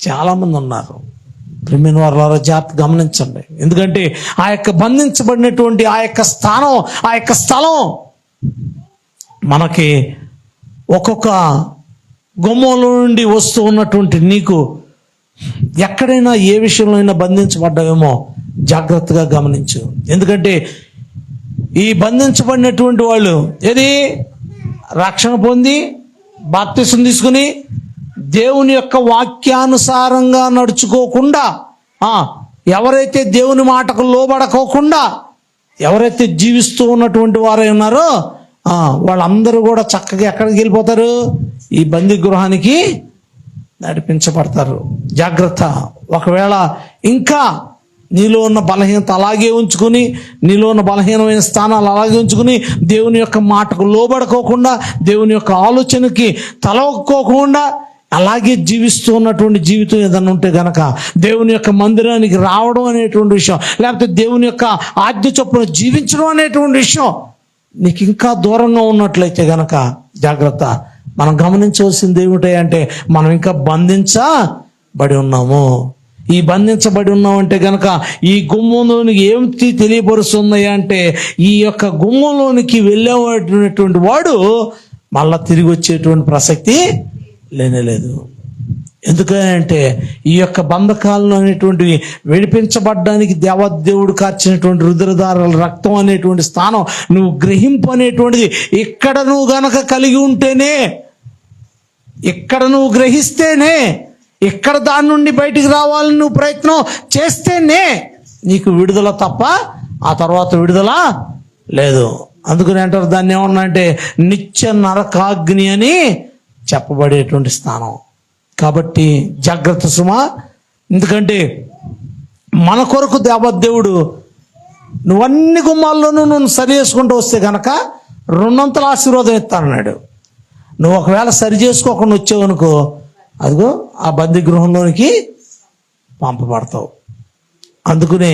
చాలా మంది ఉన్నారు. ప్రియమైన వారు జాగ్రత్త గమనించండి. ఎందుకంటే ఆ యొక్క బంధించబడినటువంటి ఆ యొక్క స్థానం, ఆ యొక్క స్థలం మనకి ఒక్కొక్క గుమ్మంలో నుండి వస్తూ ఉన్నటువంటి నీకు ఎక్కడైనా ఏ విషయంలో అయినా బంధించబడ్డావేమో జాగ్రత్తగా గమనించు. ఎందుకంటే ఈ బంధించబడినటువంటి వాళ్ళు ఏది రక్షణ పొంది బాప్తిసం తీసుకుని దేవుని యొక్క వాక్యానుసారంగా నడుచుకోకుండా, ఎవరైతే దేవుని మాటకు లోబడకోకుండా ఎవరైతే జీవిస్తూ ఉన్నటువంటి వారై ఉన్నారో వాళ్ళందరూ కూడా చక్కగా ఎక్కడికి వెళ్ళిపోతారు? ఈ బందీ గృహానికి నడిపించబడతారు. జాగ్రత్త. ఒకవేళ ఇంకా నీలో ఉన్న బలహీనత అలాగే ఉంచుకుని, నీలో ఉన్న బలహీనమైన స్థానాలు అలాగే ఉంచుకుని, దేవుని యొక్క మాటకు లోబడుకోకుండా, దేవుని యొక్క ఆలోచనకి తలవక్కోకుండా అలాగే జీవిస్తూ ఉన్నటువంటి జీవితం ఏదన్నా ఉంటే గనక, దేవుని యొక్క మందిరానికి రావడం అనేటువంటి విషయం, లేకపోతే దేవుని యొక్క ఆజ్ఞ చొప్పున జీవించడం అనేటువంటి విషయం నీకు ఇంకా దూరంగా ఉన్నట్లయితే గనక జాగ్రత్త. మనం గమనించవలసింది ఏమిటి అంటే, మనం ఇంకా బంధించబడి ఉన్నాము. ఈ బంధించబడి ఉన్నామంటే గనక ఈ గుమ్మంలోనికి ఏమిటి తెలియపరుస్తుంది అంటే, ఈ యొక్క గుమ్మంలోనికి వెళ్ళేటువంటి వాడు మళ్ళా తిరిగి వచ్చేటువంటి ప్రసక్తి లేనేలేదు. ఎందుకంటే ఈ యొక్క బంధకాలను అనేటువంటివి విడిపించబడ్డానికి దేవదేవుడు కార్చినటువంటి రుద్రధారల రక్తం అనేటువంటి స్థానం నువ్వు గ్రహింపు అనేటువంటిది ఇక్కడ నువ్వు గనక కలిగి ఉంటేనే, ఇక్కడ నువ్వు గ్రహిస్తేనే, ఇక్కడ దాని నుండి బయటికి రావాలని నువ్వు ప్రయత్నం చేస్తేనే నీకు విడుదల తప్ప ఆ తర్వాత విడుదల లేదు. అందుకని అంటారు దాన్ని ఏమన్నా అంటే నిత్య నరకాగ్ని అని చెప్పబడేటువంటి స్థానం. కాబట్టి జాగ్రత్త సుమా. ఎందుకంటే మన కొరకు దేవదేవుడు నువ్వన్ని గుమ్మాల్లోనూ నువ్వు సరి చేసుకుంటూ వస్తే కనుక 2 ఆశీర్వాదం ఇస్తానన్నాడు. నువ్వు ఒకవేళ సరి చేసుకోకుండా వచ్చావనుకో, అదిగో ఆ బందీ గృహంలోనికి పంపబడతావు. అందుకనే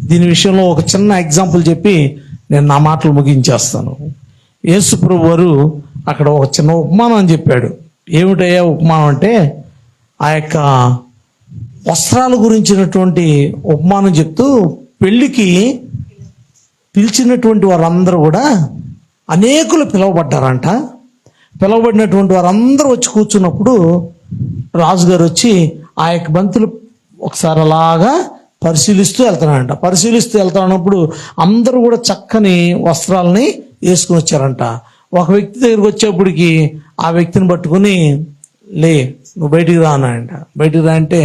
దీని విషయంలో ఒక చిన్న ఎగ్జాంపుల్ చెప్పి నేను నా మాటలు ముగించేస్తాను. యేసు ప్రభు వారు అక్కడ ఒక చిన్న ఉపమానం అని చెప్పాడు. ఏమిటయ్యా ఉపమానం అంటే, ఆ యొక్క వస్త్రాల గురించినటువంటి ఉపమానం చెప్తూ, పెళ్ళికి పిలిచినటువంటి వారందరూ కూడా అనేకులు పిలువబడ్డారంట. పిలువబడినటువంటి వారందరూ వచ్చి కూర్చున్నప్పుడు రాజుగారు వచ్చి ఆ యొక్క బంతులు ఒకసారి అలాగా పరిశీలిస్తూ వెళ్తానంట. పరిశీలిస్తూ వెళ్తానప్పుడు అందరూ కూడా చక్కని వస్త్రాలని వేసుకుని వచ్చారంట. ఒక వ్యక్తి దగ్గరికి వచ్చేప్పటికి ఆ వ్యక్తిని పట్టుకుని, లే నువ్వు బయటికి రా అన్నాడంట. బయటికి రా అంటే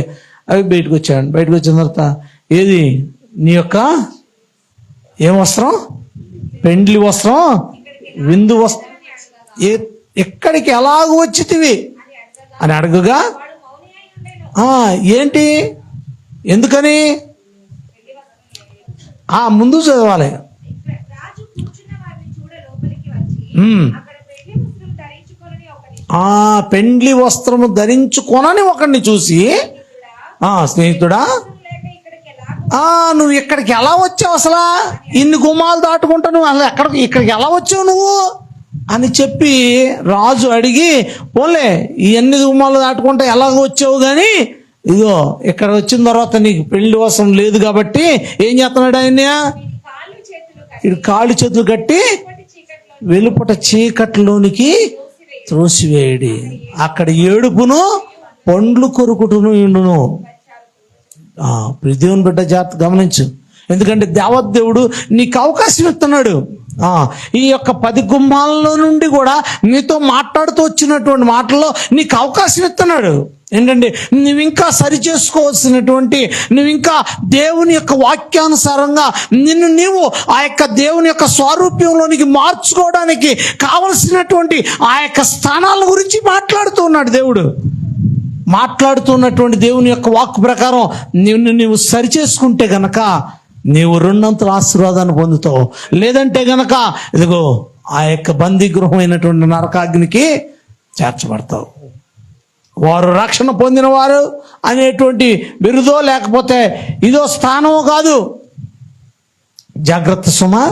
అవి బయటకు వచ్చాడు. బయటకు వచ్చిన తర్వాత, ఏది నీ యొక్క ఏం వస్త్రం? పెండ్లి వస్త్రం, విందు వస్త్రం ఎక్కడికి ఎలాగ వచ్చితివి అని అడగగా, ఏంటి ఎందుకని ముందు చదవాలి. పెండ్లి వస్త్రము ధరించుకొనని ఒకడిని చూసి, స్నేహితుడా నువ్వు ఇక్కడికి ఎలా వచ్చావు? అసలు ఇన్ని గుమ్మాలు దాటుకుంటా నువ్వు అసలు ఇక్కడికి ఎలా వచ్చావు నువ్వు అని చెప్పి రాజు అడిగి, పోలే ఈ అన్ని గుమ్మాలు దాటుకుంటా ఎలాగ వచ్చావు, కానీ ఇదో ఇక్కడ వచ్చిన తర్వాత నీకు పెళ్లి వస్త్రం లేదు కాబట్టి ఏం చేస్తున్నాడు ఆయన? ఇది కాళ్ళు చేతులు కట్టి వెలుపట చీకట్లోనికి త్రోసివేయడి, అక్కడ ఏడుపును పండ్లు కొరుకుటను ఇండును. దేవుని బిడ్డ జాగ్రత్త గమనించు. ఎందుకంటే దేవదేవుడు నీకు అవకాశం ఇస్తున్నాడు. ఈ యొక్క 10 గుమ్మాల్లో నుండి కూడా నీతో మాట్లాడుతూ వచ్చినటువంటి మాటల్లో నీకు అవకాశం ఇస్తున్నాడు. ఏంటంటే నువ్వు ఇంకా సరి చేసుకోవాల్సినటువంటి, నువ్వు ఇంకా దేవుని యొక్క వాక్యానుసారంగా నిన్ను నీవు ఆ యొక్క దేవుని యొక్క స్వరూప్యంలోనికి మార్చుకోవడానికి కావలసినటువంటి ఆ యొక్క స్థానాల గురించి మాట్లాడుతూ ఉన్నాడు దేవుడు. మాట్లాడుతున్నటువంటి దేవుని యొక్క వాక్కు ప్రకారం నిన్ను నీవు సరి చేసుకుంటే గనక నీవు 2 ఆశీర్వాదాన్ని పొందుతావు. లేదంటే గనక ఇదిగో ఆ యొక్క బందీ గృహమైనటువంటి నరకాగ్నికి చేర్చబడతావు. వారు రక్షణ పొందిన వారు అనేటువంటి బిరుదో లేకపోతే ఇదో స్థానమో కాదు. జాగ్రత్త సుమా.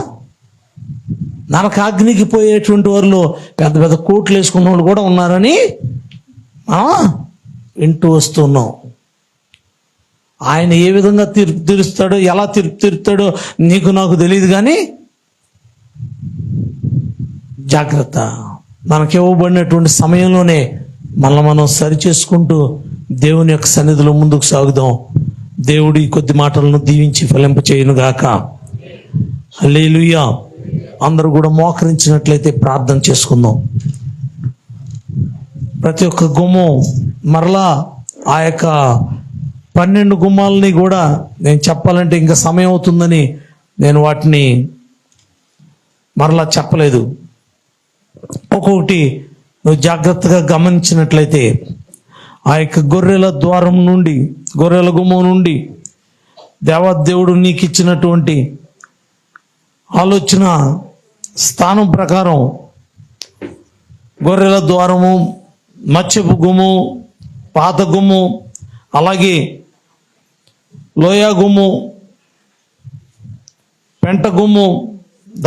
నరకాగ్నికి పోయేటువంటి వారిలో పెద్ద పెద్ద కోట్లు వేసుకున్న వాళ్ళు కూడా ఉన్నారని వింటూ వస్తున్నాం. ఆయన ఏ విధంగా తీర్పు తీరుస్తాడో, ఎలా తీర్పు తీరుతాడో నీకు నాకు తెలియదు, కానీ జాగ్రత్త. మనకి ఇవ్వబడినటువంటి సమయంలోనే మనం సరి చేసుకుంటూ దేవుని యొక్క సన్నిధిలో ముందుకు సాగుదాం. దేవుడి కొద్ది మాటలను దీవించి ఫలింప చేయనుగాక. హల్లెలూయా. అందరూ కూడా మోకరించినట్లయితే ప్రార్థన చేసుకుందాం. ప్రతి ఒక్క గుమ్మం మరలా ఆ యొక్క 12 గుమ్మాలని కూడా నేను చెప్పాలంటే ఇంకా సమయం అవుతుందని నేను వాటిని మరలా చెప్పలేదు. ఒక్కొక్కటి నువ్వు జాగ్రత్తగా గమనించినట్లయితే ఆ యొక్క గొర్రెల ద్వారం నుండి, గొర్రెల గుమ్మం నుండి దేవదేవుడు నీకు ఇచ్చినటువంటి ఆలోచన స్థానం ప్రకారం గొర్రెల ద్వారము, మత్స్యపు గుమ్ము, పాత గుమ్ము, అలాగే లోయ గుమ్ము, పెంట గుమ్ము,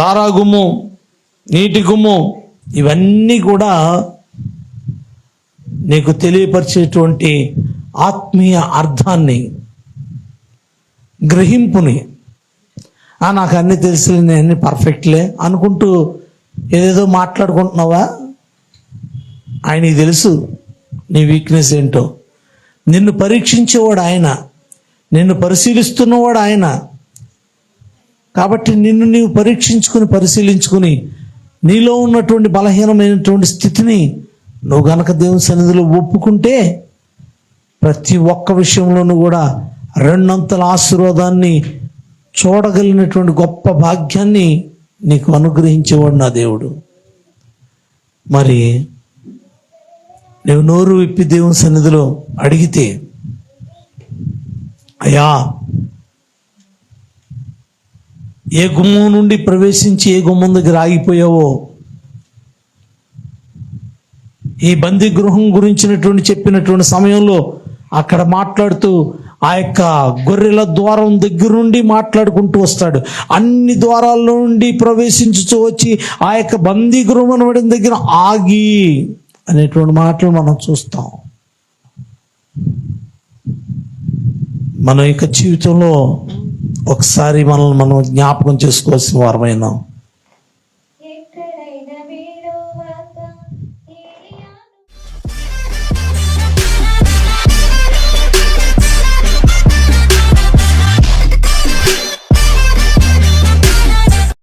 దారా గుమ్ము, నీటి గుమ్ము, ఇవన్నీ కూడా నీకు తెలియపరిచేటువంటి ఆత్మీయ అర్థాన్ని, గ్రహింపుని, నాకు అన్నీ తెలుసులే, నేను అన్ని పర్ఫెక్ట్లే అనుకుంటూ ఏదేదో మాట్లాడుకుంటున్నావా? ఆయనకి తెలుసు నీ వీక్నెస్ ఏంటో. నిన్ను పరీక్షించేవాడు ఆయన, నిన్ను పరిశీలిస్తున్నవాడు ఆయన. కాబట్టి నిన్ను నీవు పరిశీలించుకుని నీలో ఉన్నటువంటి బలహీనమైనటువంటి స్థితిని నువ్వు గనక దేవుని సన్నిధిలో ఒప్పుకుంటే ప్రతి ఒక్క విషయంలోనూ కూడా 2 అంతల ఆశీర్వాదాన్ని చూడగలిగినటువంటి గొప్ప భాగ్యాన్ని నీకు అనుగ్రహించేవాడు నా దేవుడు. మరి నువ్వు నోరు విప్పి దేవుని సన్నిధిలో అడిగితే, అయ్యా, ఏ గుమ్మం నుండి ప్రవేశించి ఏ గుమ్మం దగ్గర ఆగిపోయావో, ఈ బందీ గృహం గురించినటువంటి చెప్పినటువంటి సమయంలో అక్కడ మాట్లాడుతూ ఆ యొక్క గొర్రెల ద్వారం దగ్గర నుండి మాట్లాడుకుంటూ వస్తాడు. అన్ని ద్వారాల్లో నుండి ప్రవేశించుతూ వచ్చి ఆ యొక్క బందీ గృహం అనబడిన దగ్గర ఆగి అనేటువంటి మాటలు మనం చూస్తాం. మన యొక్క జీవితంలో ఒకసారి మనం జ్ఞాపకం చేసుకోవాల్సిన వారమైనాం.